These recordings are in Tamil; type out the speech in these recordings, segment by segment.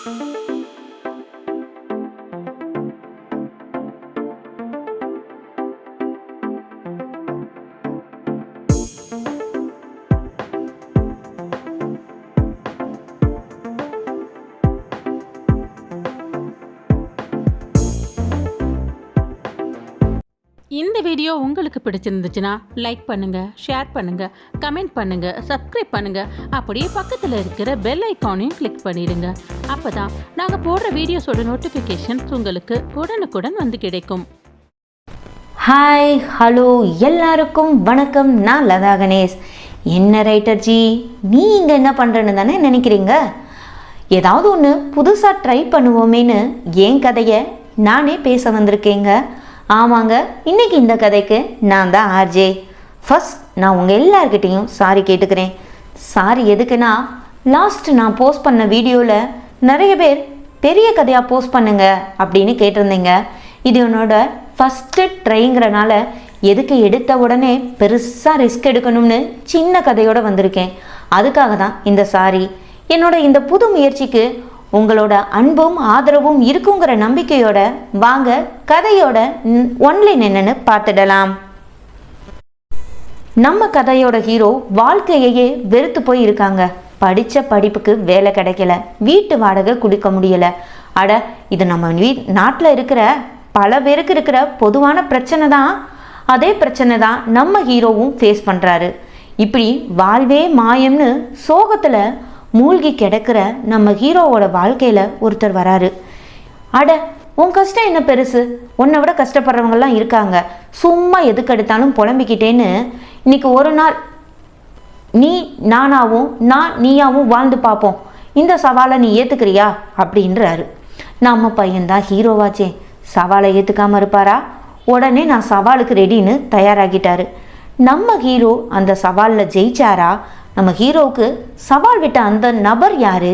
இந்த வீடியோ உங்களுக்கு பிடிச்சிருந்துச்சுன்னா லைக் பண்ணுங்க, ஷேர் பண்ணுங்க, கமெண்ட் பண்ணுங்க, சப்ஸ்கிரைப் பண்ணுங்க. அப்படியே பக்கத்தில் இருக்கிற பெல் ஐக்கானையும் கிளிக் பண்ணிடுங்க. அப்பதான் நாங்க போடுற வீடியோஸோட நோட்டிஃபிகேஷன் உங்களுக்கு உடனுக்குடன் வந்து கிடைக்கும். ஹாய், ஹலோ, எல்லாருக்கும் வணக்கம். நான் லதா கணேஷ். என்ன ரைட்டர் ஜி, நீங்கள் என்ன பண்ணுறேன்னு தானே நினைக்கிறீங்க? ஏதாவது ஒன்று புதுசாக ட்ரை பண்ணுவோமேன்னு என் கதையை நானே பேச வந்திருக்கேங்க. ஆமாங்க, இன்னைக்கு இந்த கதைக்கு நான் தான் ஆர்ஜே. ஃபர்ஸ்ட் நான் உங்கள் எல்லார்கிட்டையும் சாரி கேட்டுக்கிறேன். சாரி எதுக்குன்னா, லாஸ்ட் நான் போஸ்ட் பண்ண வீடியோவில் நிறைய பேர் பெரிய கதையாக போஸ்ட் பண்ணுங்க அப்படின்னு கேட்டிருந்தீங்க. இது என்னோட ஃபஸ்ட்டு ட்ரைங்கிறனால எதுக்கு எடுத்த உடனே பெருசாக ரிஸ்க் எடுக்கணும்னு சின்ன கதையோடு வந்திருக்கேன். அதுக்காக தான் இந்த சாரி. என்னோட இந்த புது முயற்சிக்கு உங்களோட அன்பும் ஆதரவும் இருக்குங்கிற நம்பிக்கையோட வாங்க கதையோட ஒன்லைன் என்னன்னு பார்த்துடலாம். நம்ம கதையோட ஹீரோ வாழ்க்கையே வெறுத்து போய் இருக்காங்க. படித்த படிப்புக்கு வேலை கிடைக்கல, வீட்டு வாடகை கொடுக்க முடியல. அட, இது நம்ம நாட்டில் இருக்கிற பல பேருக்கு இருக்கிற பொதுவான பிரச்சனை தான். அதே பிரச்சனை தான் நம்ம ஹீரோவும் ஃபேஸ் பண்ணுறாரு. இப்படி வாழ்வே மாயம்னு சோகத்தில் மூழ்கி கிடக்கிற நம்ம ஹீரோவோட வாழ்க்கையில் ஒருத்தர் வராரு. அட, உன் கஷ்டம் என்ன பெருசு, உன்னை விட கஷ்டப்படுறவங்கெல்லாம் இருக்காங்க, சும்மா எதுக்கு எடுத்தாலும் புலம்பிக்கிட்டேன்னு இன்னைக்கு ஒரு நாள் நீ நானாவும் நான் நீயாவும் வாழ்ந்து பார்ப்போம், இந்த சவாலை நீ ஏற்றுக்கிறியா அப்படின்றாரு. நம்ம பையன்தான் ஹீரோவாச்சே, சவாலை ஏற்றுக்காமல் இருப்பாரா? உடனே நான் சவாலுக்கு ரெடின்னு தயாராகிட்டாரு. நம்ம ஹீரோ அந்த சவாலில் ஜெயிச்சாரா? நம்ம ஹீரோவுக்கு சவால் விட்ட அந்த நபர் யாரு?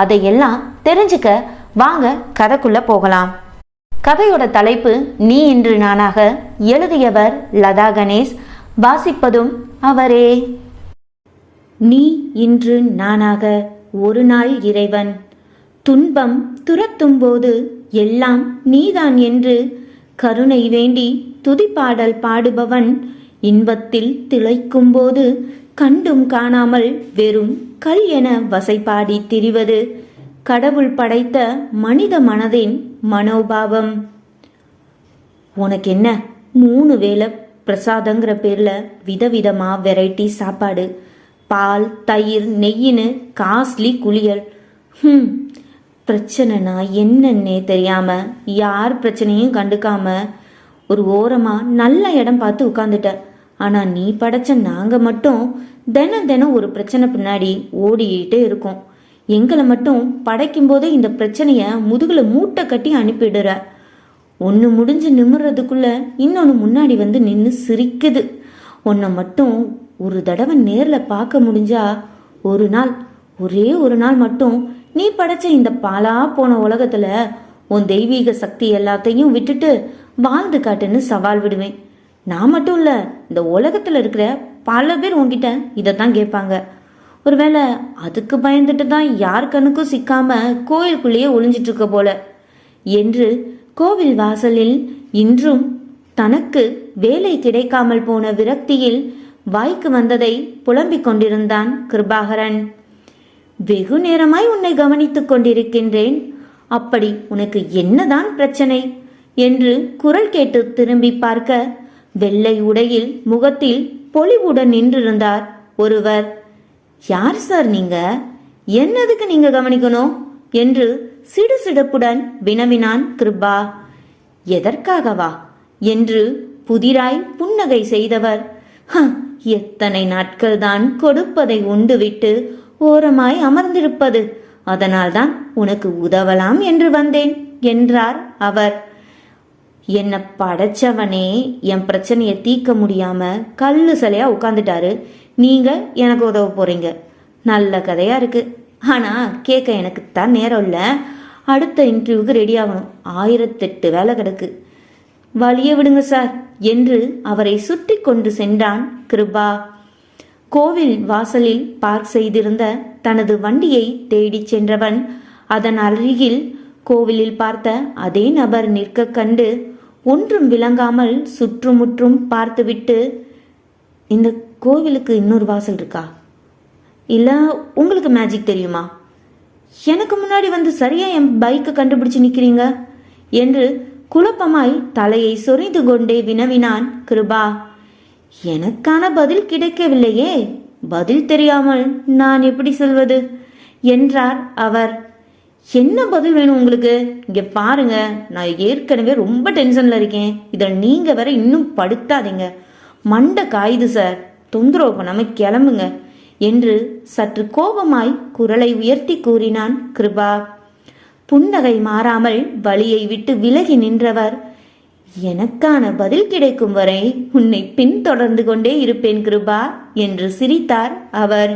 அதையெல்லாம் தெரிஞ்சுக்க வாங்க கதைக்குள்ள போகலாம். கதையோட தலைப்பு நீ இன்று நானாக. எழுதியவர் லதா கணேஷ். வாசிப்பதும் அவரே. நீ இன்று நானாக. ஒரு நாள் இறைவன். துன்பம் துரத்தும் போது எல்லாம் நீதான் என்று கருணை வேண்டி துதிப்பாடல் பாடுபவன். இன்பத்தில் திளைக்கும் போது கண்டும் காணாமல் வெறும் கல் என வசைப்பாடி திரிவது கடவுள் படைத்த மனித மனதின் மனோபாவம். உனக்கு என்ன, 3 வேளை பிரசாதங்கிற பேர்ல விதவிதமா வெரைட்டி சாப்பாடு, பால் தயிர் நெய்யின்னு காஸ்ட்லி குளியல். பிரச்சனைனா என்னன்னே தெரியாம யார் பிரச்சனையும் கண்டுக்காம ஒரு ஓரமா நல்ல இடம் பார்த்து உட்காந்துட்ட. ஆனா நீ படைச்ச நாங்க மட்டும் தினம் தினம் ஒரு பிரச்சனை பின்னாடி ஓடிக்கிட்டே இருக்கோம். எங்களை மட்டும் படைக்கும் போதே இந்த பிரச்சனைய முதுகுல மூட்டை கட்டி அனுப்பிடுற. ஒன்று முடிஞ்சு நிமிர்றதுக்குள்ள இன்னொன்று முன்னாடி வந்து நின்று சிரிக்குது. உன்னை மட்டும் ஒரு தடவை நேரில் பார்க்க முடிஞ்சா ஒரு நாள், ஒரே ஒரு நாள் மட்டும் நீ படைச்ச இந்த பாலா போன உலகத்துல உன் தெய்வீக சக்தி எல்லாத்தையும் விட்டுட்டு வாழ்ந்து காட்டுன்னு சவால் விடுவேன். நான் மட்டும் இல்லை, இந்த உலகத்தில் இருக்கிற பல பேர் உன்கிட்ட இதைத்தான் கேட்பாங்க. ஒருவேளை அதுக்கு பயந்துட்டு தான் யார் கண்ணுக்கும் சிக்காம கோயிலுக்குள்ளேயே ஒளிஞ்சிட்டு இருக்க போல என்று கோவில் வாசலில் இன்றும் தனக்கு வேலை கிடைக்காமல் போன விரக்தியில் வாய்க்கு வந்ததை புலம்பிக் கொண்டிருந்தான் கிருபாகரன். வெகு நேரமாய் உன்னை கவனித்துக் கொண்டிருக்கின்றேன், அப்படி உனக்கு என்னதான் பிரச்சனை என்று குரல் கேட்டு திரும்பி பார்க்க வெள்ளை உடையில் முகத்தில் பொலிவுடன் நின்றிருந்தார் ஒருவர். யார் சார் நீங்க? என்னதுக்கு நீங்க கவனிக்கணும் என்று சிடுசிடுப்புடன் வினவினான் கிருபா. எதற்காகவா என்று புதிராய் புன்னகை செய்தவர், எத்தனை நாட்கள் தான் கொடுப்பதை உண்டுவிட்டு ஓரமாய் அமர்ந்திருப்பது, அதனால்தான் உனக்கு உதவலாம் என்று வந்தேன் என்றார் அவர். என்னை படைச்சவனே என் பிரச்சனையை தீர்க்க முடியாம கல்லு சிலையா உட்காந்துட்டாரு, நீங்க எனக்கு உதவ போறீங்க. நல்ல கதையா இருக்கு, ஆனா கேட்க எனக்கு தான் நேரம் இல்லை. அடுத்த இன்டர்வியூக்கு ரெடி ஆகணும், 1008 வேலை கிடக்கு. வழிய விடுங்க சார் என்று அவரை சுற்றி கொண்டு சென்றான் கிருபா. கோவில் வாசலில் பார்க் செய்திருந்த தனது வண்டியை தேடிச் சென்றவன் அதன் அருகில் கோவிலில் பார்த்த அதே நபர் நிற்க கண்டு ஒன்றும் விளங்காமல் சுற்றுமுற்றும் பார்த்துவிட்டு, இந்த கோவிலுக்கு இன்னொரு வாசல் இருக்கா, இல்லை உங்களுக்கு மேஜிக் தெரியுமா, எனக்கு முன்னாடி வந்து சரியா என் பைக்கை கண்டுபிடிச்சு நிற்கிறீங்க என்று குழப்பமாய் தலையை சொரிந்து கொண்டே வினவினான் கிருபா. எனக்கான பதில் கிடைக்கவில்லையே, பதில் தெரியாமல் நான் எப்படி சொல்வது என்றார் அவர். என்ன பதில் வேணும் உங்களுக்கு? இங்க பாருங்க, நான் ஏற்கனவே ரொம்ப டென்ஷன்ல இருக்கேன், இதில் நீங்க வேற இன்னும் படுத்தாதீங்க, மண்டை காயுது சார், தொந்தரவு பண்ணாம கிளம்புங்க என்று சற்று கோபமாய் குரலை உயர்த்தி கூறினான் கிருபா. புன்னகை மாறாமல் வழியை விட்டு விலகி நின்றவர், எனக்கான பதில் கிடைக்கும் வரை உன்னை பின்தொடர்ந்து கொண்டே இருப்பேன் கிருபா என்று சிரித்தார் அவர்.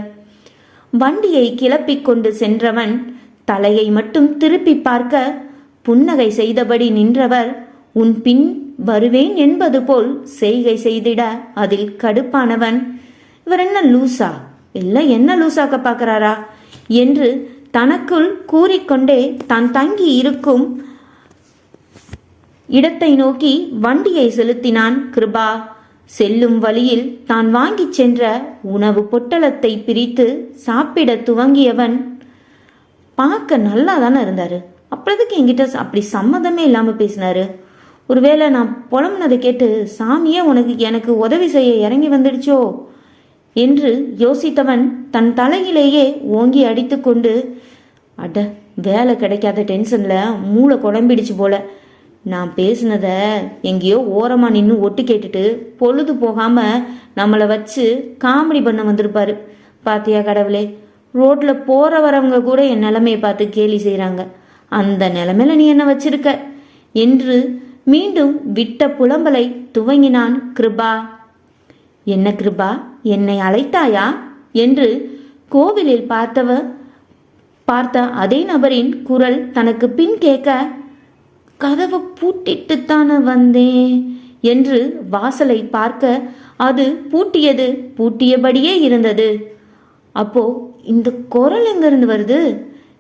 வண்டியை கிளப்பிக் கொண்டு சென்றவன் தலையை மட்டும் திருப்பி பார்க்க புன்னகை செய்தபடி நின்றவர் உன் பின் வருவேன் என்பது போல் செய்கை செய்திட அதில் கடுப்பானவன், இவர் என்ன லூசா, இல்லை என்ன லூசாக்க பார்க்கிறாரா என்று தனக்குள் கூறிக்கொண்டே தான் தங்கி இருக்கும் இடத்தை நோக்கி வண்டியை செலுத்தினான் கிருபா. செல்லும் வழியில் தான் வாங்கிச் சென்ற உணவு பொட்டலத்தை பிரித்து சாப்பிட துவங்கியவன், பார்க்க நல்லா தானே இருந்தாரு, அப்புறதுக்கு என்கிட்ட அப்படி சம்மதமே இல்லாமல் பேசினாரு, ஒருவேளை நான் புலம்புனதை கேட்டு சாமியே எனக்கு உதவி செய்ய இறங்கி வந்துடுச்சோ என்று யோசித்தவன் தன் தலையிலேயே ஓங்கி அடித்து கொண்டு, அட வேலை கிடைக்காத டென்ஷன்ல மூளை குழம்பிடுச்சு போல, நான் பேசினத எங்கேயோ ஓரமாக நின்று ஒட்டு கேட்டுட்டு பொழுது போகாம நம்மளை வச்சு காமெடி பண்ண வந்திருப்பாரு. பாத்தியா கடவுளே, ரோட்ல போற வரவங்க கூட என் நிலைமையை பார்த்து கேலி செய்கிறாங்க, அந்த நிலைமையில நீ என்ன வச்சிருக்க என்று மீண்டும் விட்ட புலம்பலை துவங்கினான் கிருபா. என்ன கிருபா, என்னை அழைத்தாயா என்று கோவிலில் பார்த்த அதே நபரின் குரல் தனக்கு பின் கேட்க, கதவை பூட்டிட்டு தானே வந்தேன் என்று வாசலை பார்க்க அது பூட்டியபடியே இருந்தது. அப்போ இந்த குரல் எங்கிருந்து வருது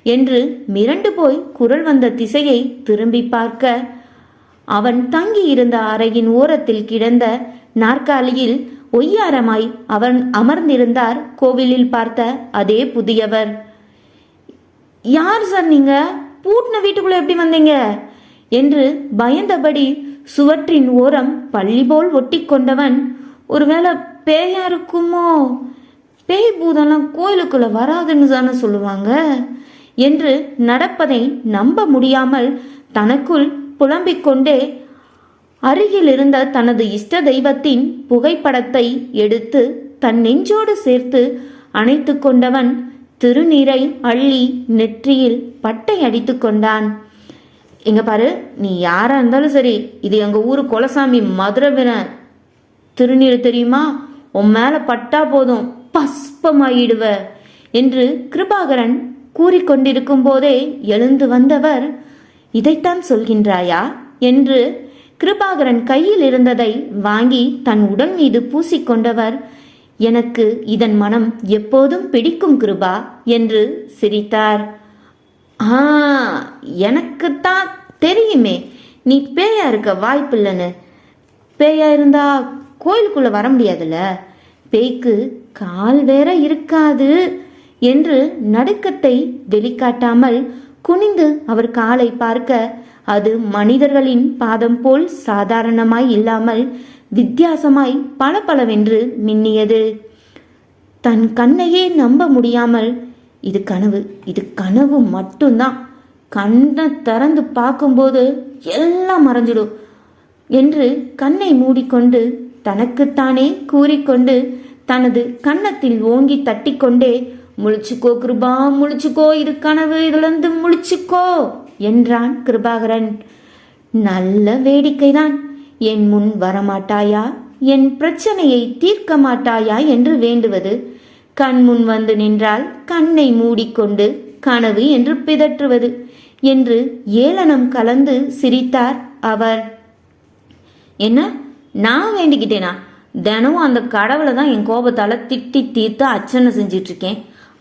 என்று மிரண்டு போய் குரல் வந்த திசையை திரும்பி பார்க்க, அவன் தங்கி இருந்த அறையின் ஓரத்தில் கிடந்த நாற்காலியில் ஒய்யாரமாய் அவன் அமர்ந்திருந்தார் கோவிலில் பார்த்த அதே புதியவர். யார் சார் நீங்க, பூட்டின வீட்டுக்குள்ள எப்படி வந்தீங்க என்று பயந்தபடி சுவற்றின் ஓரம் பள்ளி போல் ஒட்டி கொண்டவன், ஒருவேளை பேயா இருக்குமோ, பேய் பூதெல்லாம் கோயிலுக்குள்ள வராதுன்னு தானே சொல்லுவாங்க என்று நடப்பதை நம்ப முடியாமல் தனக்குள் புலம்பிக் கொண்டே அருகில் இருந்த தனது இஷ்ட தெய்வத்தின் புகைப்படத்தை எடுத்து தன் நெஞ்சோடு சேர்த்து அணைத்து கொண்டவன் திருநீரை அள்ளி நெற்றியில் பட்டை அடித்து கொண்டான். இங்க பாரு, நீ யாரா இருந்தாலும் சரி, இது எங்க ஊரு குலசாமி மதுரை வீரன் திருநீர் தெரியுமா, உன் மேல பட்டா போதும் பஸ்பமாயிடுவ என்று கிருபாகரன் கூறிக்கொண்டிருக்கும் போதே எழுந்து வந்தவர், இதைத்தான் சொல்கின்றாயா என்று கிருபாகரன் கையில் இருந்ததை வாங்கி தன் உடல் மீது பூசிக்கொண்டவர், எனக்கு இதன் மனம் எப்போதும் பிடிக்கும் கிருபா என்று சிரித்தார். எனக்குத்தான் தெரியுமே நீ பேயா இருக்க வாய்ப்பில்லைன்னு, பேயா இருந்தா கோயிலுக்குள்ள வர முடியாதுல்ல, பேய்க்கு கால் வேற இருக்காது என்று நடுக்கத்தை வெளிக்காட்டாமல் குனிந்து அவர் காலை பார்க்க அது மனிதர்களின் பாதம் போல் சாதாரணமாய் இல்லாமல் வித்தியாசமாய் பளபளவென்று மின்னியது. தன் கண்ணையே நம்ப முடியாமல், இது கனவு மட்டும்தான், கண்ணை திறந்து பார்க்கும்போது எல்லாம் மறைஞ்சிடும் என்று கண்ணை மூடிக்கொண்டு தனக்குத்தானே கூறிக்கொண்டு தனது கன்னத்தில் ஓங்கி தட்டிக்கொண்டே, முழிச்சுக்கோ கிருபா, முழிச்சுக்கோ, இது கனவு, இதுலேருந்து முழிச்சுக்கோ என்றான் கிருபாகரன். நல்ல வேடிக்கைதான், என் முன் வரமாட்டாயா, என் பிரச்சனையை தீர்க்க மாட்டாயா என்று வேண்டுவது, கண் முன் வந்து நின்றால் கண்ணை மூடிக்கொண்டு கனவு என்று பிதற்றுவது என்று ஏளனம் கலந்து சிரித்தார் அவர். என்ன, நான் வேண்டிக்கிட்டேனா? தினமும் அந்த கடவுளை தான் என் கோபத்தால் திட்டி தீர்த்து அர்ச்சனை செஞ்சிட்ருக்கேன்,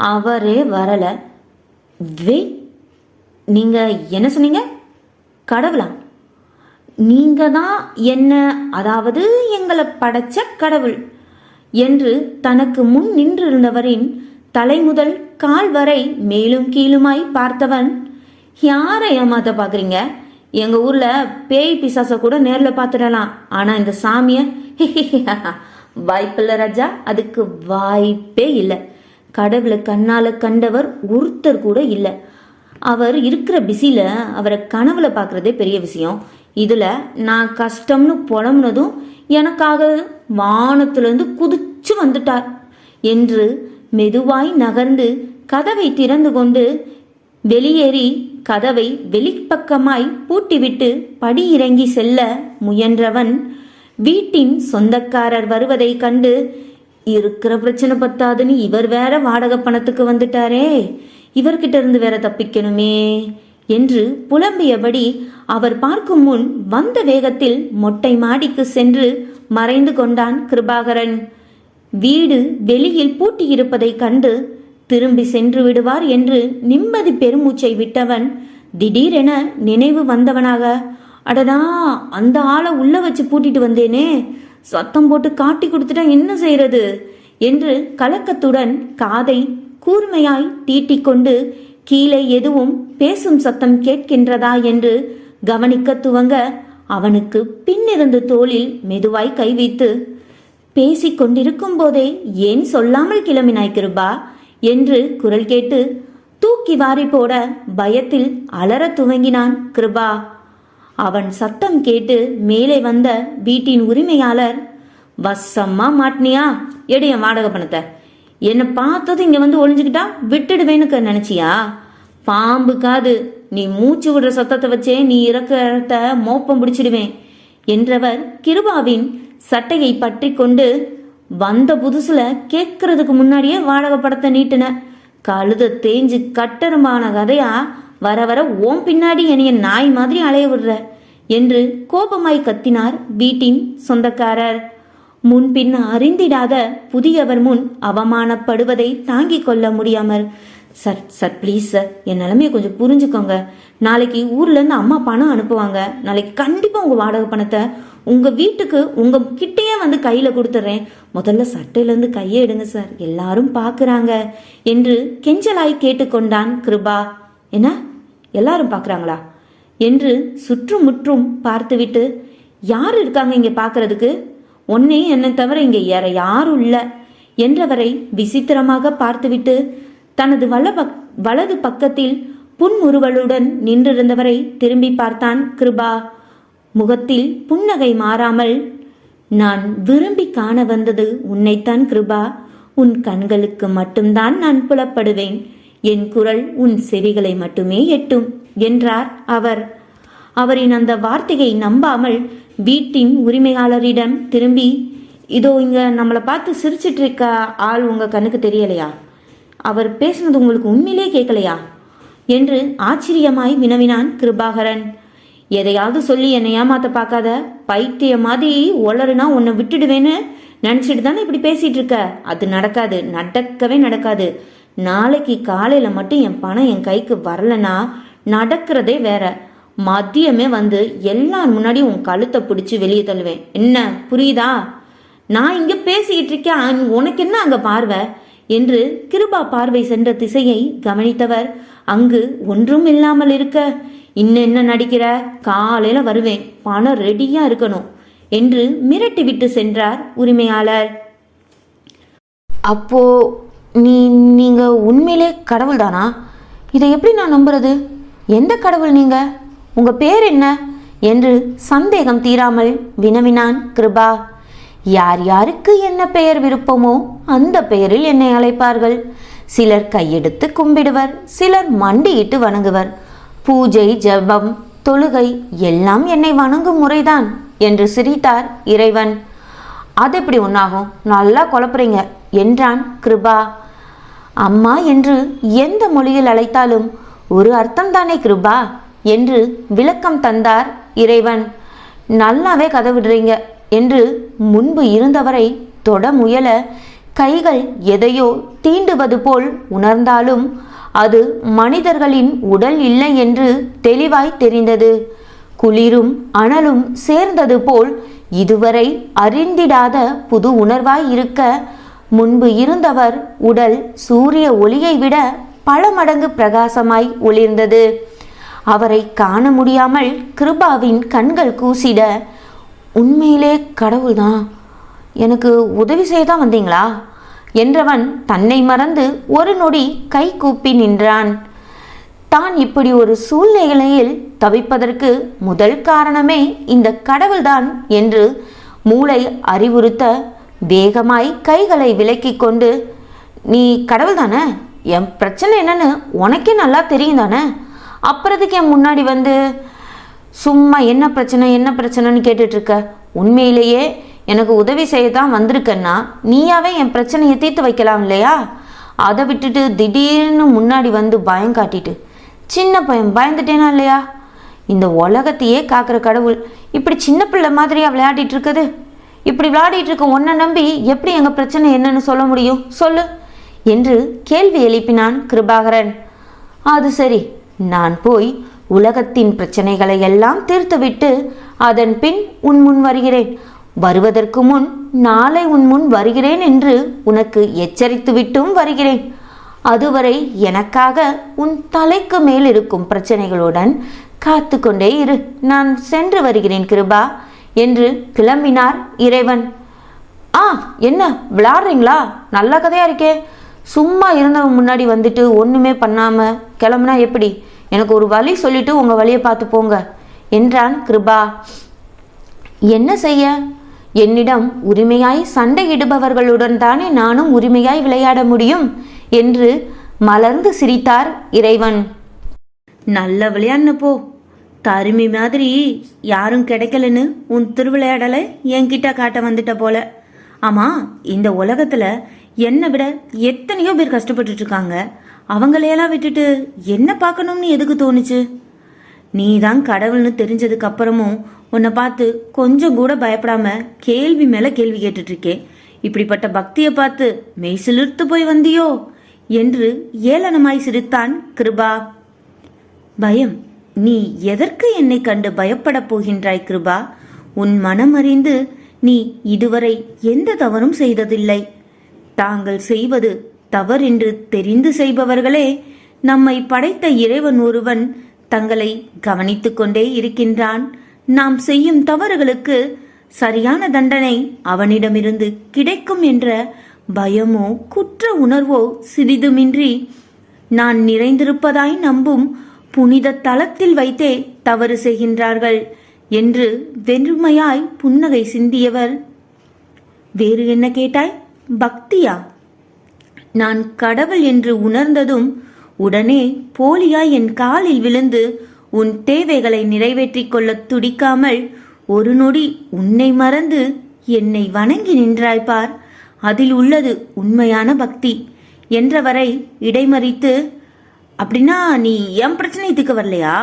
அவரே வரலை. நீங்கள் என்ன சொன்னீங்க? கடவுளா? நீங்கள் தான் என்ன, அதாவது எங்களை படைச்ச கடவுள் என்று தனக்கு முன் நின்றிருந்தவரின் தலை முதல் கால் வரை மேலும் கீழுமாய் பார்த்தவன், யாரை ஏமாத்த பார்க்குறீங்க? எங்கள் ஊரில் பேய் பிசாசை கூட நேரில் பார்த்துடலாம், ஆனால் இந்த சாமியை வாய்ப்பில்லை ராஜா, அதுக்கு வாய்ப்பே இல்லை. கடவுளை கண்ணால் கண்டவர் ஒருத்தர் கூட இல்லை. அவர் இருக்கிற பிஸியில் அவரை கனவுல பார்க்குறதே பெரிய விஷயம். இதில் நான் கஷ்டம்னு புலம்புனதும் எனக்காக வானத்திலிருந்து குதிச்சு வந்துட்டார் என்று மெதுவாய் நகர்ந்து கதவை திறந்து கொண்டு வெளியேறி கதவை வெளிப்பக்கமாய் பூட்டிவிட்டு படி இறங்கி செல்ல முயன்றவன் வீட்டின் சொந்தக்காரர் வருவதை கண்டு, இருக்கிற பிரச்சனை பத்தாதுன்னு இவர் வேற வாடகை பணத்துக்கு வந்துட்டாரே, இவர்கிட்ட இருந்து வேற தப்பிக்கணுமே என்று புலம்பியபடி அவர் பார்க்கும் முன் வந்த வேகத்தில் மொட்டை மாடிக்கு சென்று மறைந்து கொண்டான் கிருபாகரன். வீடு வெளியில் பூட்டியிருப்பதை கண்டு திரும்பி சென்று விடுவார் என்று நிம்மதி பெருமூச்சை விட்டவன் திடீரென நினைவு வந்தவனாக, அடடா, அந்த ஆளை உள்ள வச்சு பூட்டிட்டு வந்தேனே, சத்தம் போட்டு காட்டி கொடுத்துட்டா என்ன செய்யறது என்று கலக்கத்துடன் காதை கூர்மையாய் தீட்டிக்கொண்டு கீழே எதுவும் பேசும் சத்தம் கேட்கின்றதா என்று கவனிக்க துவங்க அவனுக்கு பின்னிருந்து தோளில் மெதுவாய் கை வைத்து, பேசிக்கொண்டிருக்கும் போதே ஏன் சொல்லாமல் கிளம்பினாய் கிருபா என்று குரல் கேட்டு தூக்கி வாரி போட பயத்தில் அலற துவங்கினான் கிருபா. அவன் சத்தம் கேட்டு மேலே வந்த வீட்டின் உரிமையாளர், வசமா மாட்டினியா, எடைய வாடகை பணத்தை, என்னை பார்த்தது இங்க வந்து ஒளிஞ்சுக்கிட்டா விட்டுடுவேன்னு நினைச்சியா? பாம்பு காது, நீ மூச்சு விடுற சத்தத்தை வச்சே நீ இறக்கிறத மோப்பம் பிடிச்சிடுவேன் என்றவர் கிருபாவின் சட்டையை பற்றி கொண்டு, வந்த புதுசுல கேட்கறதுக்கு முன்னாடியே வாடகை படத்தை நீட்டின, கழுத தேஞ்சு கட்டருமான கதையா வர வர ஓம் பின்னாடி என்னைய நாய் மாதிரி அலைய விடுற என்று கோபமாய் கத்தினார் வீட்டின் சொந்தக்காரர். முன்பின் அறிந்திடாத புதியவர் முன் அவமானப்படுவதை தாங்கிக் கொள்ள முடியாமல், சார் ப்ளீஸ் சார், என் நிலைமையை கொஞ்சம் புரிஞ்சுக்கோங்க, நாளைக்கு ஊர்லேருந்து அம்மா பணம் அனுப்புவாங்க, நாளைக்கு கண்டிப்பாக உங்கள் வாடகை பணத்தை உங்கள் வீட்டுக்கு உங்கள் கிட்டேயே வந்து கையில் கொடுத்துட்றேன், முதல்ல சட்டையிலேருந்து கையை எடுங்க சார், எல்லாரும் பார்க்குறாங்க என்று கெஞ்சலாய் கேட்டுக்கொண்டான் கிருபா. என்ன, எல்லாரும் பார்க்குறாங்களா என்று சுற்றுமுற்றும் பார்த்துவிட்டு, யார் இருக்காங்க இங்கே பார்க்கறதுக்கு, ஒன்னே என்னை தவிர இங்கே வேற யாரும் இல்லை என்றவரை விசித்திரமாக பார்த்துவிட்டு தனது வலது பக்கத்தில் புன்முறுவலுடன் நின்றிருந்தவரை திரும்பி பார்த்தான் கிருபா. முகத்தில் புன்னகை மாறாமல், நான் விரும்பி காண வந்தது உன்னைத்தான் கிருபா, உன் கண்களுக்கு மட்டும்தான் நான் புலப்படுவேன், என் குரல் உன் செவிகளை மட்டுமே எட்டும் என்றார் அவர். அவரின் அந்த வார்த்தையை நம்பாமல் வீட்டின் உரிமையாளரிடம் திரும்பி, இதோ இங்க நம்மளை பார்த்து சிரிச்சிட்டு இருக்க ஆள் உங்க கண்ணுக்கு தெரியலையா, அவர் பேசுனது உங்களுக்கு உண்மையிலே கேட்கலையா என்று ஆச்சரியமாய் வினவினான் கிருபாகரன். எதையாவது சொல்லி என்னை ஏமாத்த பார்க்காத, பைத்திய மாதிரி ஒளருனா உன்னை விட்டுடுவேன்னு நினச்சிட்டு தானே இப்படி பேசிட்டு இருக்க, அது நடக்காது, நடக்கவே நடக்காது, நாளைக்கு காலையில மட்டும் என் பணம் என் கைக்கு வரலனா நடக்கிறதே வேற, மதியமே வந்து எல்லார் முன்னாடி உன் கழுத்தை பிடிச்சி வெளியே தள்ளுவேன், என்ன புரியுதா? நான் இங்க பேசிக்கிட்டு இருக்கேன், உனக்கு என்ன அங்க பார்வை என்று கிருபா பார்வை சென்ற திசையை கவனித்தவர், அங்கு ஒன்றும் இல்லாமல் இருக்க, இன்னும் என்ன நடிக்கிற, காலையில வருவேன், பணம் ரெடியா இருக்கணும் என்று மிரட்டி விட்டு சென்றார் உரிமையாளர். அப்போ நீங்க உண்மையிலே கடவுள் தானா? இதை எப்படி நான் நம்புறது? எந்த கடவுள் நீங்க? உங்க பேர் என்ன என்று சந்தேகம் தீராமல் வினவினான் கிருபா. யார் யாருக்கு என்ன பெயர் விருப்பமோ அந்த பெயரில் என்னை அழைப்பார்கள். சிலர் கையெடுத்து கும்பிடுவர், சிலர் மண்டியிட்டு வணங்குவர். பூஜை, ஜபம், தொழுகை எல்லாம் என்னை வணங்கும் முறைதான் என்று சிரித்தார் இறைவன். அது எப்படி ஒன்றாகும்? நல்லா குழப்புறீங்க என்றான் கிருபா. அம்மா என்று எந்த மொழியில் அழைத்தாலும் ஒரு அர்த்தம்தானே கிருபா என்று விளக்கம் தந்தார் இறைவன். நல்லாவே கதை விடுறீங்க என்று முன்பு இருந்தவரை தொட முயல கைகள் எதையோ தீண்டுவது போல் உணர்ந்தாலும் அது மனிதர்களின் உடல் இல்லை என்று தெளிவாய் தெரிந்தது. குளிரும் அனலும் சேர்ந்தது போல் இதுவரை அறிந்திடாத புது உணர்வாய் இருக்க, முன்பு இருந்தவர் உடல் சூரிய ஒளியை விட பல மடங்கு பிரகாசமாய் ஒளிர்ந்தது. அவரை காண முடியாமல் கிருபாவின் கண்கள் கூசிட, உண்மையிலே கடவுள்தான், எனக்கு உதவி செய்யதான் வந்தீங்களா என்றவன் தன்னை மறந்து ஒரு நொடி கை கூப்பி நின்றான். தான் இப்படி ஒரு சூழ்நிலையில் தவிப்பதற்கு முதல் காரணமே இந்த கடவுள்தான் என்று மூளை அறிவுறுத்த, வேகமாய் கைகளை விலக்கி கொண்டு, நீ கடவுள் தானே, என் பிரச்சனை என்னன்னு உனக்கே நல்லா தெரியும் தானே, அப்புறத்துக்கு என் முன்னாடி வந்து சும்மா என்ன பிரச்சனைன்னு கேட்டுட்டு இருக்க? உண்மையிலேயே எனக்கு உதவி செய்ய தான் வந்திருக்கன்னா நீயாவே என் பிரச்சனையை தீர்த்து வைக்கலாம் இல்லையா? அதை விட்டுட்டு திடீர்னு முன்னாடி வந்து பயம் காட்டிட்டு, சின்ன பையன் பயந்துட்டேனா இல்லையா? இந்த உலகத்தையே காக்கிற கடவுள் இப்படி சின்ன பிள்ளை மாதிரியா விளையாடிட்டு இருக்குது? இப்படி விளையாடிட்டு இருக்க உன்னை நம்பி எப்படி எங்கள் பிரச்சனை என்னன்னு சொல்ல முடியும், சொல்லு என்று கேள்வி எழுப்பினான் கிருபாகரன். அது சரி, நான் போய் உலகத்தின் பிரச்சனைகளை எல்லாம் தீர்த்துவிட்டு அதன் பின் உன் முன் வருகிறேன். வருவதற்கு முன் நாளை உன் முன் வருகிறேன் என்று உனக்கு எச்சரித்து விட்டும் வருகிறேன். அதுவரை எனக்காக உன் தலைக்கு மேல் இருக்கும் பிரச்சனைகளுடன் காத்து கொண்டே இரு. நான் சென்று வருகிறேன் கிருபா என்று கிளம்பினார் இறைவன். என்ன விளையாடுறீங்களா? நல்ல கதையா இருக்கே. சும்மா இருந்தவன் முன்னாடி வந்துட்டு ஒன்றுமே பண்ணாம கிளம்புனா எப்படி? எனக்கு ஒரு வழி சொல்லிட்டு உங்கள் வழியை பார்த்து போங்க என்றான் கிருபா. என்ன செய்ய? என்னிடம் உரிமையாய் சண்டையிடுபவர்களுடன் தானே நானும் உரிமையாய் விளையாட முடியும் என்று மலர்ந்து சிரித்தார் இறைவன். நல்ல விளையாடுன போ. தருமி மாதிரி யாரும் கிடைக்கலன்னு உன் திருவிளையாடலை என்கிட்ட காட்ட வந்துட்ட போல. ஆமா, இந்த உலகத்துல என்னை விட எத்தனையோ பேர் கஷ்டப்பட்டுட்டு இருக்காங்க. அவங்களையெல்லாம் விட்டுட்டு என்ன பார்க்கணும்னு எதுக்கு தோணுச்சு? நீ தான் கடவுள்னு தெரிஞ்சதுக்கு அப்புறமும் உன்னை பார்த்து கொஞ்சம் கூட பயப்படாம கேள்வி மேல கேள்வி கேட்டுட்டு இருக்கேன். இப்படிப்பட்ட பக்தியை பார்த்து மெய் சிலிர்த்து போய் வந்தியோ என்று ஏளனமாய் சிரித்தான் கிருபா. பயம்? நீ எதற்கு என்னை கண்டு பயப்பட போகின்றாய் கிருபா? உன் மனம் அறிந்து நீ இதுவரை எந்த தவறும் செய்ததில்லை. தாங்கள் செய்வது தவறென்று தெரிந்து செய்பவர்களே நம்மை படைத்த இறைவன் ஒருவன் தங்களை கவனித்துக் கொண்டே இருக்கின்றான். நாம் செய்யும் தவறுகளுக்கு சரியான தண்டனை அவனிடமிருந்து கிடைக்கும் என்ற பயமோ குற்ற உணர்வோ சிறிதுமின்றி நான் நிறைந்திருப்பதாய் நம்பும் புனித தலத்தில் வைத்தே தவறு செய்கின்றார்கள் என்று வெறுமையாய் புன்னகை சிந்தியவர், வேறு என்ன கேட்டாய்? பக்தியா? நான் கடவுள் என்று உணர்ந்ததும் உடனே போலியாய் என் காலில் விழுந்து உன் தேவைகளை நிறைவேற்றிக் கொள்ள துடிக்காமல் ஒரு நொடி உன்னை மறந்து என்னை வணங்கி நின்றாய் பார், அதில் உள்ளது உண்மையான பக்தி என்றவரை இடைமறித்து, அப்படின்னா நீ என் பிரச்சனை தீர்க்க வரலையா?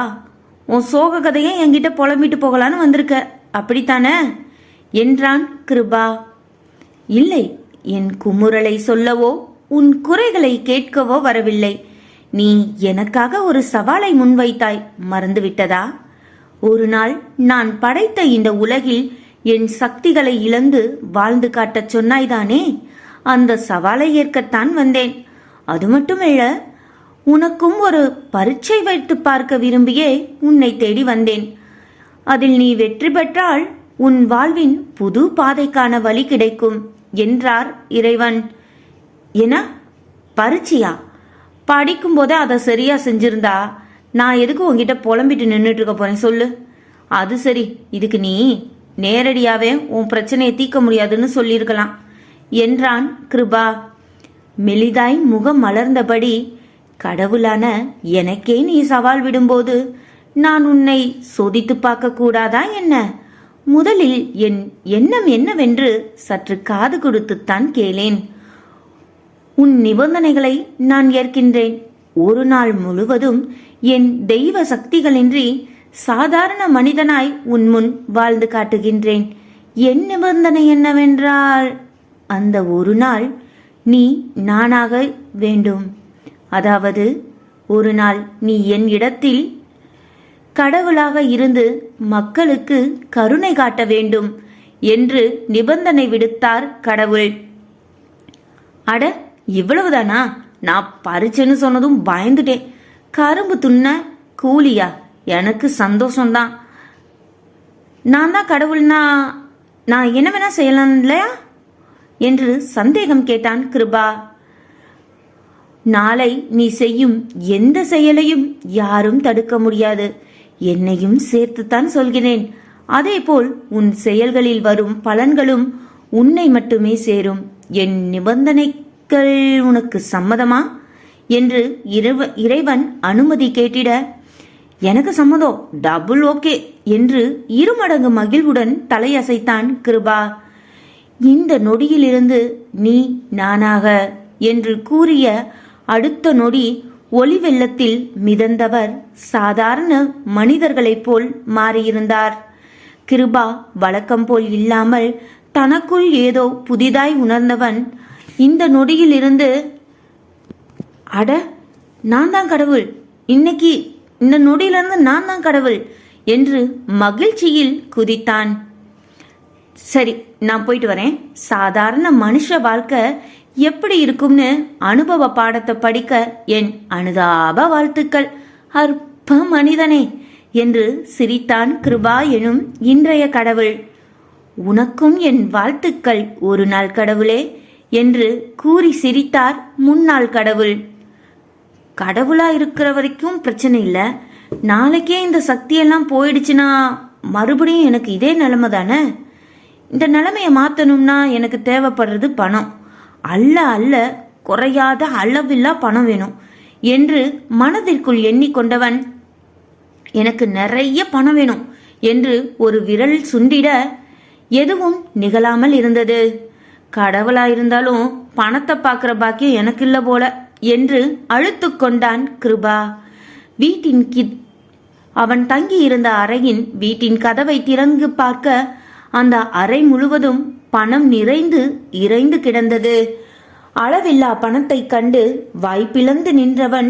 உன் சோக கதையை என்கிட்ட புலம்பிட்டு போகலான்னு வந்திருக்க, அப்படித்தானே என்றான் கிருபா. இல்லை, என் குமுறலை சொல்லவோ உன் குறைகளை கேட்கவோ வரவில்லை. நீ எனக்காக ஒரு சவாலை முன்வைத்தாய், மறந்துவிட்டதா? ஒரு நாள் நான் படைத்த இந்த உலகில் என் சக்திகளை இழந்து வாழ்ந்து காட்டச் சொன்னாய்தானே? அந்த சவாலை ஏற்கத்தான் வந்தேன். அது மட்டுமல்ல, உனக்கும் ஒரு பரீட்சை வைத்து பார்க்க விரும்பியே உன்னை தேடி வந்தேன். அதில் நீ வெற்றி பெற்றால் உன் வாழ்வின் புது பாதைக்கான வழி கிடைக்கும் என்றார் இறைவன். என பரீட்சையா? படிக்கும் போதே அதை சரியா செஞ்சிருந்தா நான் எதுக்கு உங்ககிட்ட புலம்பிட்டு நின்றுட்டு இருக்க போறேன் சொல்லு? அது சரி, இதுக்கு நீ நேரடியாவே உன் பிரச்சனையை தீர்க்க முடியாதுன்னு சொல்லியிருக்கலாம் என்றான் கிருபா. மெலிதாய் முகம் மலர்ந்தபடி, கடவுளான எனக்கே நீ சவால் விடும்போது நான் உன்னை சோதித்து பார்க்க கூடாதா என்ன? முதலில் என் எண்ணம் என்னவென்று சற்று காது கொடுத்துத்தான் கேளேன். உன் நிபந்தனைகளை நான் ஏற்கின்றேன். ஒரு நாள் முழுவதும் என் தெய்வ சக்திகளின்றி சாதாரண மனிதனாய் உன் முன் வாழ்ந்து காட்டுகின்றேன். என் நிபந்தனை என்னவென்றால், அந்த ஒரு நாள் நீ நானாக வேண்டும். அதாவது ஒரு நாள் நீ என் இடத்தில் கடவுளாக இருந்து மக்களுக்கு கருணை காட்ட வேண்டும் என்று நிபந்தனை விடுத்தார் கடவுள். அட, இவ்வளவுதானா? நான் பறிச்சேன்னு சொன்னதும் பயந்துட்டேன். கரும்பு துண்ண கூலியா? எனக்கு சந்தோஷம்தான். நான் தான் கடவுள்னா நான் என்ன வேணா செய்யலாம் இல்லையா என்று சந்தேகம் கேட்டான் கிருபா. நாளை நீ செய்யும் எந்த செயலையும் யாரும் தடுக்க முடியாது. என்னையும் சேர்த்துத்தான் சொல்கிறேன். அதேபோல் உன் செயல்களில் வரும் பலன்களும் உன்னை மட்டுமே சேரும். என் நிபந்தனைகள் உனக்கு சம்மதமா என்று இறைவன் அனுமதி கேட்டிட, எனக்கு சம்மதம், டபுள் ஓகே என்று இருமடங்கு மகிழ்வுடன் தலையசைத்தான் கிருபா. இந்த நொடியிலிருந்து நீ நானாக என்று கூறிய அடுத்த நொடி ஒளி வெள்ளத்தில் மிதந்தவர் சாதாரண மனிதர்களைப் போல் மாறியிருந்தார். கிருபா வழக்கம் போல் இல்லாமல் தனக்குள் ஏதோ புதிதாய் உணர்ந்தவன் இந்த நொடியிலிருந்து, அட, நான் தான் கடவுள், இன்னைக்கு இந்த நொடியிலிருந்து நான் தான் கடவுள் என்று மகிழ்ச்சியில் குதித்தான். சரி, நான் போயிட்டு வரேன். சாதாரண மனுஷ வாழ்க்கை எப்படி இருக்கும்னு அனுபவ பாடத்தை படிக்க என் அனுதாப வாழ்த்துக்கள். அற்ப மனிதனே என்று சிரித்தான் கிருபா எனும் இன்றைய கடவுள். உனக்கும் என் வாழ்த்துக்கள் ஒரு நாள் கடவுளே என்று கூறி சிரித்தார் முன்னாள் கடவுள். கடவுளா இருக்கிற வரைக்கும் பிரச்சனை இல்லை, நாளைக்கே இந்த சக்தியெல்லாம் போயிடுச்சுன்னா மறுபடியும் எனக்கு இதே நிலைமை தானே. இந்த நிலைமையை மாற்றணும்னா எனக்கு தேவைப்படுறது பணம். அல்ல குறையாத அளவில்லா பணம் வேணும் என்று மனதிற்குள் எண்ணிக்கொண்டவன், எனக்கு நிறைய பணம் வேணும் என்று ஒரு விரல் சுண்டிட எதுவும் நிகழாமல் இருந்தது. கடவுளாயிருந்தாலும் பணத்தை பார்க்குற பாக்கியம் எனக்கு இல்லை போல என்று அழுத்து கொண்டான் கிருபா. அவன் தங்கி இருந்த அறையின் வீட்டின் கதவை திறந்து பார்க்க அந்த அறை முழுவதும் பணம் நிறைந்து இறைந்து கிடந்தது. அளவில்லா பணத்தை கண்டு வாய்ப்பிழந்து நின்றவன்,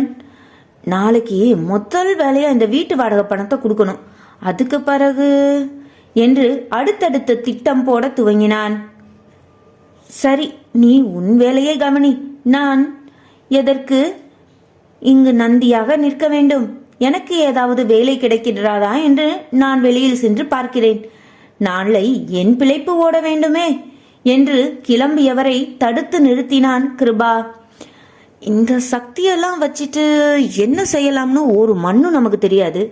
நாளைக்கு முதல் வேலையா இந்த வீட்டு வாடகை பணத்தை கொடுக்கணும், அதுக்கு பிறகு என்று அடுத்தடுத்த திட்டம் போட துவங்கினான். சரி, நீ உன் வேலையை கவனி. நான் எதற்கு இங்கு நந்தியாக நிற்க வேண்டும்? எனக்கு ஏதாவது வேலை கிடைக்கிறதா என்று நான் வெளியில் சென்று பார்க்கிறேன். நாளை என் பிழைப்பு ஓட வேண்டுமே என்று கிளம்பியவரை தடுத்து நிறுத்தினான் கிருபா. இந்த சக்தியெல்லாம் வச்சுட்டு என்ன செய்யலாம்னு ஒரு மண்ணும் நமக்கு தெரியாது.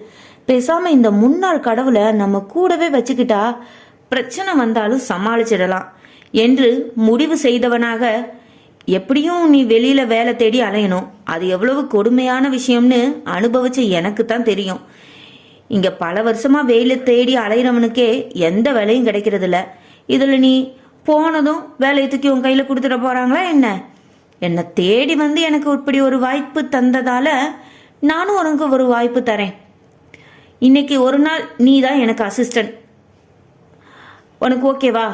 பேசாம இந்த முன்னாள் கடவுளை நம்ம கூடவே வச்சுக்கிட்டா பிரச்சனை வந்தாலும் சமாளிச்சிடலாம் என்று முடிவு செய்தவனாக, எப்படியும் நீ வெளியில வேலை தேடி அலையணும், அது எவ்வளவு கொடுமையான விஷயம்னு அனுபவிச்ச எனக்கு தான் தெரியும். இங்க பல வருஷமா வேலை தேடி அலையிறவனுக்கே எந்த வேலையும் கிடைக்கிறது இல்ல. இதுல நீ போனதும் வேலையை தூக்கி உன் கையில கொடுத்துட போறாங்களா என்ன? என்னை தேடி வந்து எனக்கு இப்படி ஒரு வாய்ப்பு தந்ததால நானும் உனக்கு ஒரு வாய்ப்பு தரேன். இன்னைக்கு ஒரு நாள் நீ தான் எனக்கு அசிஸ்டன்ட். உனக்கு ஓகேவா?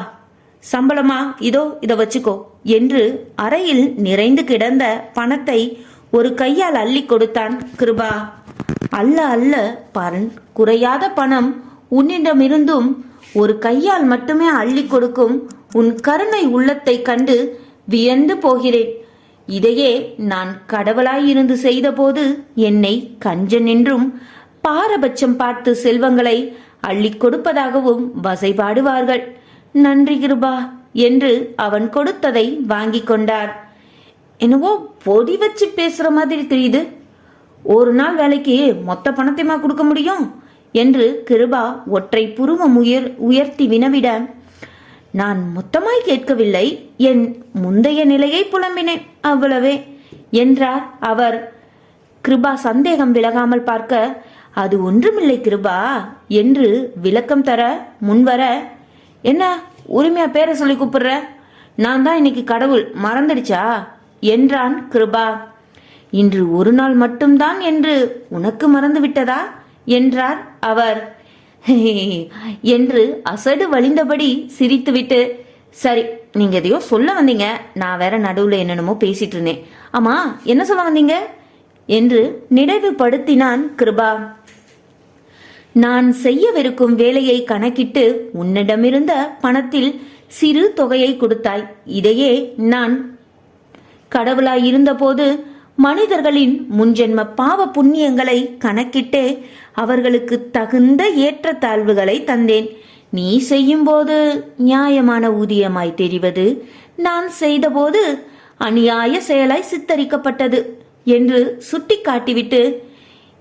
சம்பளமா இதோ இதை வச்சுக்கோ என்று அறையில் நிறைந்து கிடந்த பணத்தை ஒரு கையால் அள்ளி கொடுத்தான் கிருபா. அல்ல குறையாத பணம் உன்னிடமிருந்தும் ஒரு கையால் மட்டுமே அள்ளி கொடுக்கும் உன் கருணை உள்ளத்தை கண்டு வியந்து போகிறேன். இதையே நான் கடவுளாயிருந்து செய்தபோது என்னை கஞ்சன் என்றும் பாரபட்சம் பார்த்து செல்வங்களை அள்ளி கொடுப்பதாகவும் வசைபாடுவார்கள். நன்றி கிருபா என்று அவன் கொடுத்ததை வாங்கி கொண்டார். என்னவோ பொடி வச்சு பேசுற மாதிரி தெரியுது. ஒரு நாள் வேலைக்கு மொத்த பணத்தையுமா கொடுக்க முடியும் என்று கிருபா ஒற்றை புருவம் உயர்த்தி வினவிட, நான் மொத்தமாய் கேட்கவில்லை, என் முந்தைய நிலையை புலம்பினேன், அவ்வளவே என்றார் அவர். கிருபா சந்தேகம் விலகாமல் பார்க்க, அது ஒன்றுமில்லை கிருபா என்று விளக்கம் தர முன்வர, என்ன உரிமையா பேரை சொல்லி கூப்பிடுற? நான் தான் இன்னைக்கு கடவுள், மறந்துடுச்சா என்றான் கிருபா. இன்று ஒரு நாள் மட்டும்தான் என்று உனக்கு மறந்து விட்டதா என்றார் அவர். என்று அசடு வழிந்தபடி சிரித்துவிட்டு, சரி, நீங்க எதையோ சொல்ல வந்தீங்க, நான் வேற நடுவுல என்னென்னமோ பேசிட்டு இருந்தேன். ஆமா, என்ன சொல்ல வந்தீங்க என்று நினைவுபடுத்தினான் கிருபா. நான் செய்யவிருக்கும் வேலையை கணக்கிட்டு உன்னிடமிருந்த பணத்தில் சிறு தொகையை கொடுத்தாய். இதையே நான் கடவுளாய் இருந்தபோது மனிதர்களின் முன்ஜென்ம பாவ புண்ணியங்களை கணக்கிட்டே அவர்களுக்கு தகுந்த ஏற்றத்தாழ்வுகளை தந்தேன். நீ செய்யும்போது நியாயமான ஊதியமாய் தெரிவது நான் செய்தபோது அநியாய செயலாய் சித்தரிக்கப்பட்டது என்று சுட்டி காட்டிவிட்டு,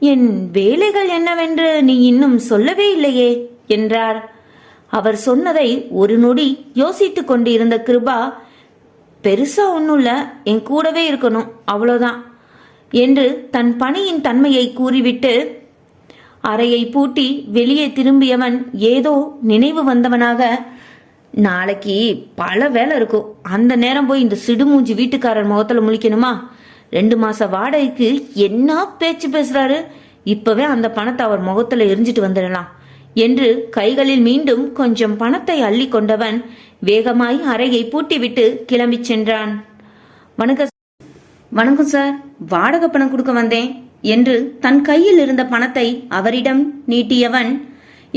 என் வேலைகள் என்னவென்று நீ இன்னும் சொல்லவே இல்லையே என்றார். அவர் சொன்னதை ஒரு நொடி யோசித்துக் கொண்டிருந்த கிருபா, பெருசா ஒன்னும் என் கூடவே இருக்கணும், அவ்வளோதான் என்று தன் பணியின் தன்மையை கூறிவிட்டு அறையை பூட்டி வெளியே திரும்பியவன் ஏதோ நினைவு வந்தவனாக, நாளைக்கு பல வேலை இருக்கும், அந்த நேரம் போய் இந்த சிடுமூஞ்சி வீட்டுக்காரர் முகத்துல முழிக்கணுமா? 2 மாச வாடகைக்கு என்ன பேச்சு பேசுறாரு, இப்பவே அந்த பணத்தை அவர் முகத்துல எரிஞ்சிட்டு வந்துடலாம் என்று கைகளில் மீண்டும் கொஞ்சம் பணத்தை அள்ளி கொண்டவன் வேகமாய் அறையை பூட்டிவிட்டு கிளம்பி சென்றான். வணக்கம் சார், வாடகை பணம் கொடுக்க வந்தேன் என்று தன் கையில் இருந்த பணத்தை அவரிடம் நீட்டியவன்,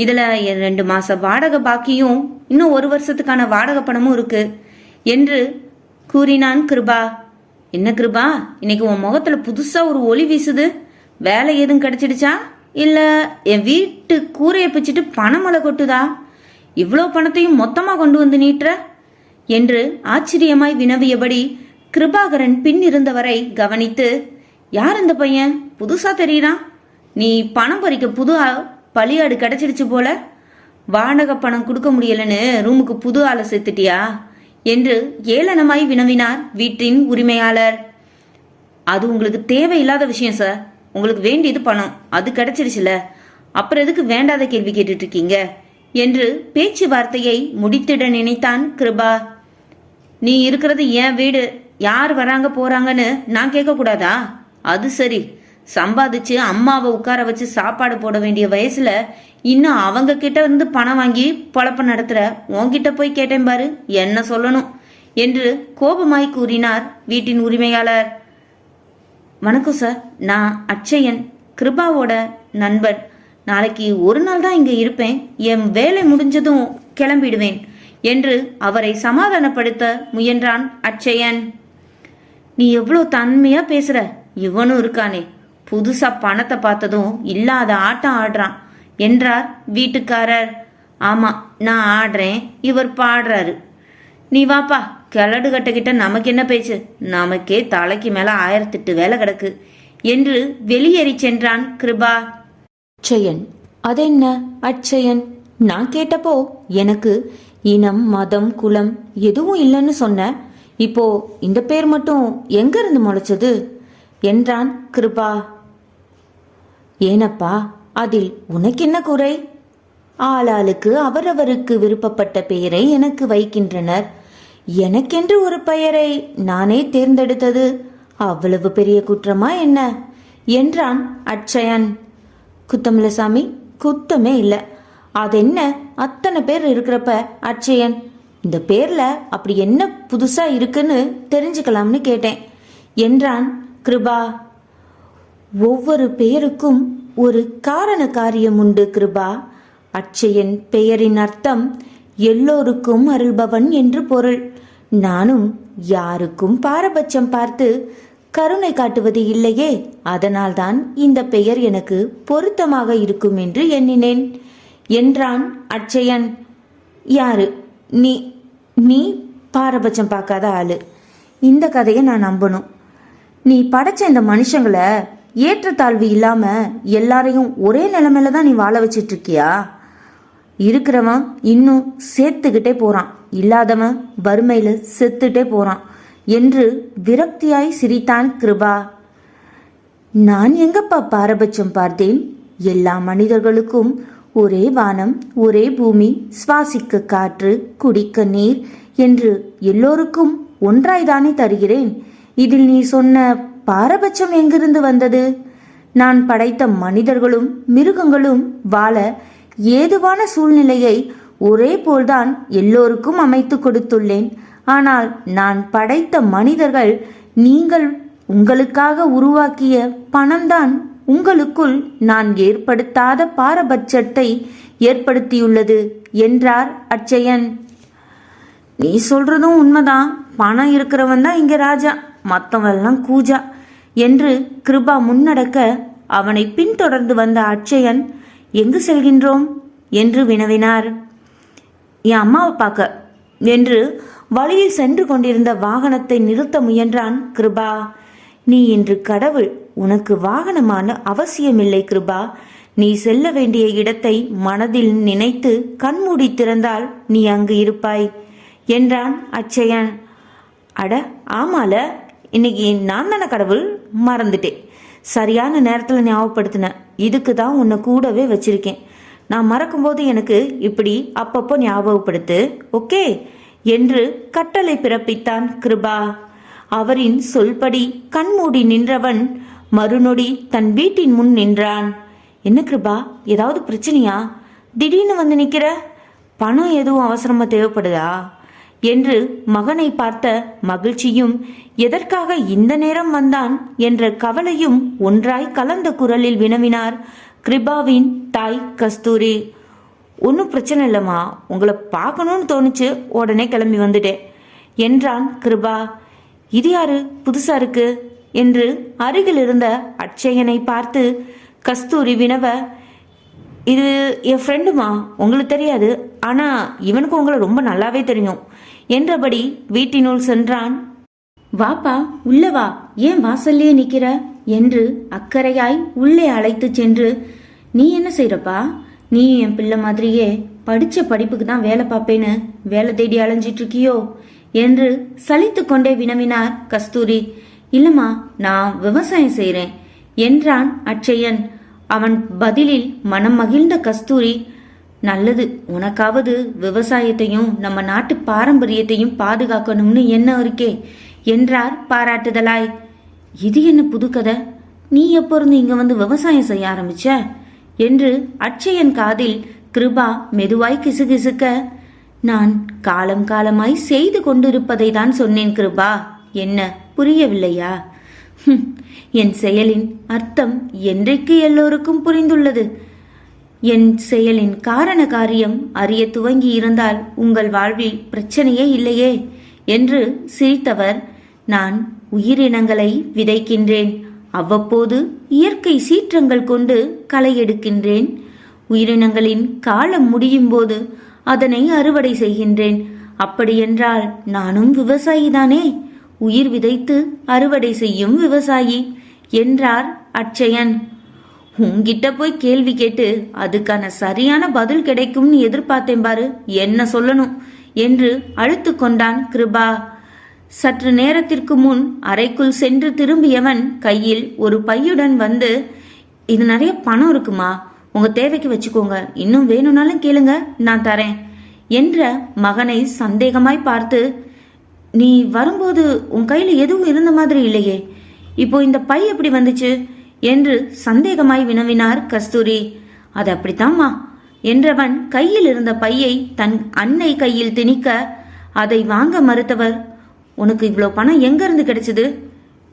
இதுல 2 மாச வாடகை பாக்கியும் இன்னும் 1 வருஷத்துக்கான வாடகை பணமும் இருக்கு என்று கூறினான் கிருபா. என்ன கிருபா, இன்னைக்கு உன் முகத்துல புதுசா ஒரு ஒளி வீசுது, வேலை எதுவும் கிடைச்சிடுச்சா, இல்ல என் வீட்டு கூரையை பிச்சுட்டு பணமழை கொட்டுதா? இவ்வளோ பணத்தையும் மொத்தமா கொண்டு வந்து நீட்டுற என்று ஆச்சரியமாய் வினவியபடி கிருபாகரன் பின் இருந்தவரை கவனித்து, யார் இந்த பையன், புதுசா தெரியறான், நீ பணம் பறிக்க புது பலியாடு கிடைச்சிடுச்சு போல, வாடகை பணம் கொடுக்க முடியலன்னு ரூமுக்கு புது ஆளை சேர்த்துட்டியா என்று ஏளனமாய் வினவினார் வீட்டின் உரிமையாளர். அது உங்களுக்கு தேவையில்லாத விஷயம் சார், உங்களுக்கு வேண்டியது பணம், அது கிடைச்சிடுச்சுல, அப்புறம் எதுக்கு வேண்டாத கேள்வி கேட்டுட்டு இருக்கீங்க என்று பேச்சுவார்த்தையை முடித்திட நினைத்தான் கிருபா. நீ இருக்கிறது என் வீடு, யார் வராங்க போறாங்கன்னு நான் கேட்க கூடாதா? அது சரி, சம்பாதிச்சு அம்மாவை உட்கார வச்சு சாப்பாடு போட வேண்டிய வயசுல இன்னும் அவங்க கிட்ட இருந்து பணம் வாங்கி பொழப்ப நடத்துற உன்கிட்ட போய் கேட்டேன் பாரு, என்ன சொல்லணும் என்று கோபமாய் கூறினார் வீட்டின் உரிமையாளர். வணக்கம் சார், நான் அட்சயன், கிருபாவோட நண்பன். நாளைக்கு ஒரு நாள் தான் இங்க இருப்பேன், என் வேலை முடிஞ்சதும் கிளம்பிடுவேன் என்று அவரை சமாதானப்படுத்த முயன்றான் அட்சயன். நீ எவ்வளோ தன்மையா பேசுற, இவனும் இருக்கானே புதுசா பணத்தை பார்த்ததும் இல்லாத ஆட்டம் ஆடுறான் என்றார் வீட்டுக்காரர். ஆமா, நான் ஆடுறேன், இவர் பாடுறாரு, நீ வாப்பா, கிளடு கட்டக்கிட்ட நமக்கு என்ன பேச்சு, நமக்கே தலைக்கு மேல 1008 வேலை கிடக்கு என்று வெளியேறி சென்றான் கிருபா. அட்சயன், அதென்ன அட்சயன்? நான் கேட்டப்போ எனக்கு இனம் மதம் குலம் எதுவும் இல்லைன்னு சொன்ன, இப்போ இந்த பேர் மட்டும் எங்க இருந்து முளைச்சது என்றான் கிருபா. ஏனப்பா, அதில் உனக்கு என்ன குறை? ஆளாளுக்கு அவரவருக்கு விருப்பப்பட்ட பெயரை எனக்கு வைக்கின்றனர், எனக்கென்று ஒரு பெயரை நானே தேர்ந்தெடுத்தது அவ்வளவு பெரிய குற்றமா என்ன என்றான் அட்சயன். குத்தமில்ல சாமி, குத்தமே இல்லை, அதென்ன அத்தனை பேர் இருக்கிறப்ப அட்சயன், இந்த பேர்ல அப்படி என்ன புதுசா இருக்குன்னு தெரிஞ்சுக்கலாம்னு கேட்டேன் என்றான் கிருபா. ஒவ்வொரு பெயருக்கும் ஒரு காரண காரியம் உண்டு கிருபா. அட்சயன் பெயரின் அர்த்தம் எல்லோருக்கும் அருள்பவன் என்று பொருள். நானும் யாருக்கும் பாரபட்சம் பார்த்து கருணை காட்டுவது இல்லையே, அதனால்தான் இந்த பெயர் எனக்கு பொருத்தமாக இருக்கும் என்று எண்ணினேன் என்றான் அட்சயன். யாரு நீ? நீ பாரபட்சம் பார்க்காத ஆளு, இந்த கதையை நான் நம்பணும். நீ படைச்ச இந்த மனுஷங்களை ஏற்றத்தாழ்வு இல்லாம எல்லாரையும் ஒரே நிலைமையில தான் நீ வாழ வச்சிட்டு இருக்கியா? இருக்கிறவன் இன்னும் சேர்த்துக்கிட்டே போறான், இல்லாதவன் வறுமையில செத்துட்டே போறான் என்று விரக்தியாய் சிரித்தான் கிருபா. நான் எங்கப்பா பாரபட்சம் பார்த்தேன்? எல்லா மனிதர்களுக்கும் ஒரே வானம், ஒரே பூமி, சுவாசிக்க காற்று, குடிக்க நீர் என்று எல்லோருக்கும் ஒன்றாய்தானே தருகிறேன். இதில் நீ சொன்ன பாரபட்சம் எங்கிருந்து வந்தது? நான் படைத்த மனிதர்களும் மிருகங்களும் வாழ ஏதுவான சூழ்நிலையை ஒரே போல்தான் எல்லோருக்கும் அமைத்து கொடுத்துள்ளேன். ஆனால் நான் படைத்த மனிதர்கள் நீங்கள் உங்களுக்காக உருவாக்கிய பணம்தான் உங்களுக்குள் நான் ஏற்படுத்தாத பாரபட்சத்தை ஏற்படுத்தியுள்ளது என்றார் அட்சயன். நீ சொல்றதும் உண்மைதான். பணம் இருக்கிறவன் தான் இங்க ராஜா, மற்றவெல்லாம் கூஜா என்று கிருபா முன்னடக்க அவனை பின்தொடர்ந்து வந்த அட்சயன், எங்கு செல்கின்றோம் என்று வினவினார். என் அம்மாவை பார்க்க என்று வழியில் சென்று கொண்டிருந்த வாகனத்தை நிறுத்த முயன்றான் கிருபா. நீ இன்று கடவுள், உனக்கு வாகனமான அவசியமில்லை கிருபா. நீ செல்ல வேண்டிய இடத்தை மனதில் நினைத்து கண்மூடி திறந்தால் நீ அங்கு இருப்பாய் என்றான் அட்சயன். அட ஆமால, இன்னைக்கு நான் தானே கடவுள், மறந்துட்டேன். சரியான நேரத்தில் ஞாபகப்படுத்தினேன். இதுக்கு தான் உன்னை கூடவே வச்சிருக்கேன். நான் மறக்கும்போது எனக்கு இப்படி அப்பப்போ ஞாபகப்படுத்து, ஓகே என்று கட்டளை பிறப்பித்தான் கிருபா. அவரின் சொல்படி கண்மூடி நின்றவன் மறுநொடி தன் வீட்டின் முன் நின்றான். என்ன கிருபா, ஏதாவது பிரச்சனையா? திடீர்னு வந்து நிக்கிற? பணம் எதுவும் அவசரமா தேவைப்படுதா என்று மகனை பார்த்த மகிழ்ச்சியும் எதற்காக இந்த நேரம் வந்தான் என்ற கவலையும் ஒன்றாய் கலந்த குரலில் வினவினார் கிருபாவின் தாய் கஸ்தூரி. ஒன்றும் பிரச்சனை இல்லைம்மா, உங்களை பார்க்கணும்னு தோணுச்சு, உடனே கிளம்பி வந்துட்டேன் என்றான் கிருபா. இது யாரு, புதுசா இருக்கு என்று அருகில் இருந்த அட்சயனை பார்த்து கஸ்தூரி வினவ, இது என் ஃப்ரெண்டுமா, உங்களுக்கு தெரியாது, ஆனா இவனுக்கு உங்களை ரொம்ப நல்லாவே தெரியும் என்றபடி வீட்டினுள் சென்றான். வாப்பா உள்ள வா, ஏன் வாசல்லையே நிக்கிற என்று அக்கறையாய் உள்ளே அழைத்து சென்று, நீ என்ன செய்யறப்பா? நீ என் பிள்ளை மாதிரியே படிச்ச படிப்புக்கு தான் வேலை பார்ப்பேன்னு வேலை தேடி அலைஞ்சிட்டு இருக்கியோ என்று சலித்து கொண்டே வினவினார் கஸ்தூரி. இல்லம்மா, நான் விவசாயம் செய்கிறேன் என்றான் அட்சயன். அவன் பதிலில் மனம் மகிழ்ந்த கஸ்தூரி, நல்லது, உனக்காவது விவசாயத்தையும் நம்ம நாட்டு பாரம்பரியத்தையும் பாதுகாக்கணும்னு எண்ணம் இருக்கே என்றார் பாராட்டுதலாய். இது என்ன புது கதை? நீ எப்போ இருந்து இங்க வந்து விவசாயம் செய்ய ஆரம்பிச்ச என்று அட்சயன் காதில் கிருபா மெதுவாய் கிசுகிசுக்க, நான் காலம் காலமாய் செய்து கொண்டிருப்பதை தான் சொன்னேன் கிருபா, என்ன புரியவில்லையா? என் செயலின் அர்த்தம் என்றைக்கு எல்லோருக்கும் புரிந்துள்ளது. என் செயலின் காரண காரியம் அறிய துவங்கி இருந்தால் உங்கள் வாழ்வில் பிரச்சனையே இல்லையே என்று சிரித்தவர், நான் உயிரினங்களை விதைக்கின்றேன், அவ்வப்போது இயற்கை சீற்றங்கள் கொண்டு களை எடுக்கின்றேன். உயிரினங்களின் காலம் முடியும் போது அதனை அறுவடை செய்கின்றேன். அப்படியென்றால் நானும் விவசாயிதானே, உயிர் விதைத்து அறுவடை செய்யும் விவசாயி என்றார் அட்சயன். உன்கிட்ட போய் கேள்வி கேட்டு அதுக்கான சரியான பதில் கிடைக்கும்னு எதிர்பார்த்தேன் பாரு, என்ன சொல்லணும் என்று அழுத்து கொண்டான் கிருபா. சற்று நேரத்திற்கு முன் அறைக்குள் சென்று திரும்பியவன் கையில் ஒரு பையுடன் வந்து, இது நிறைய பணம் இருக்குமா, உங்க தேவைக்கு வச்சுக்கோங்க, இன்னும் வேணும்னாலும் கேளுங்க, நான் தரேன் என்ற மகனை சந்தேகமாய் பார்த்து, நீ வரும்போது உன் கையில எதுவும் இருந்த மாதிரி இல்லையே, இப்போ இந்த பை எப்படி வந்துச்சு என்று சந்தேகமாய் வினவினார் கஸ்தூரி. அது அப்படித்தாம்மா என்றவன் கையில் இருந்த பையை தன் அன்னை கையில் திணிக்க, அதை வாங்க மறுத்தவர், உனக்கு இவ்வளோ பணம் எங்க இருந்து கிடைச்சது,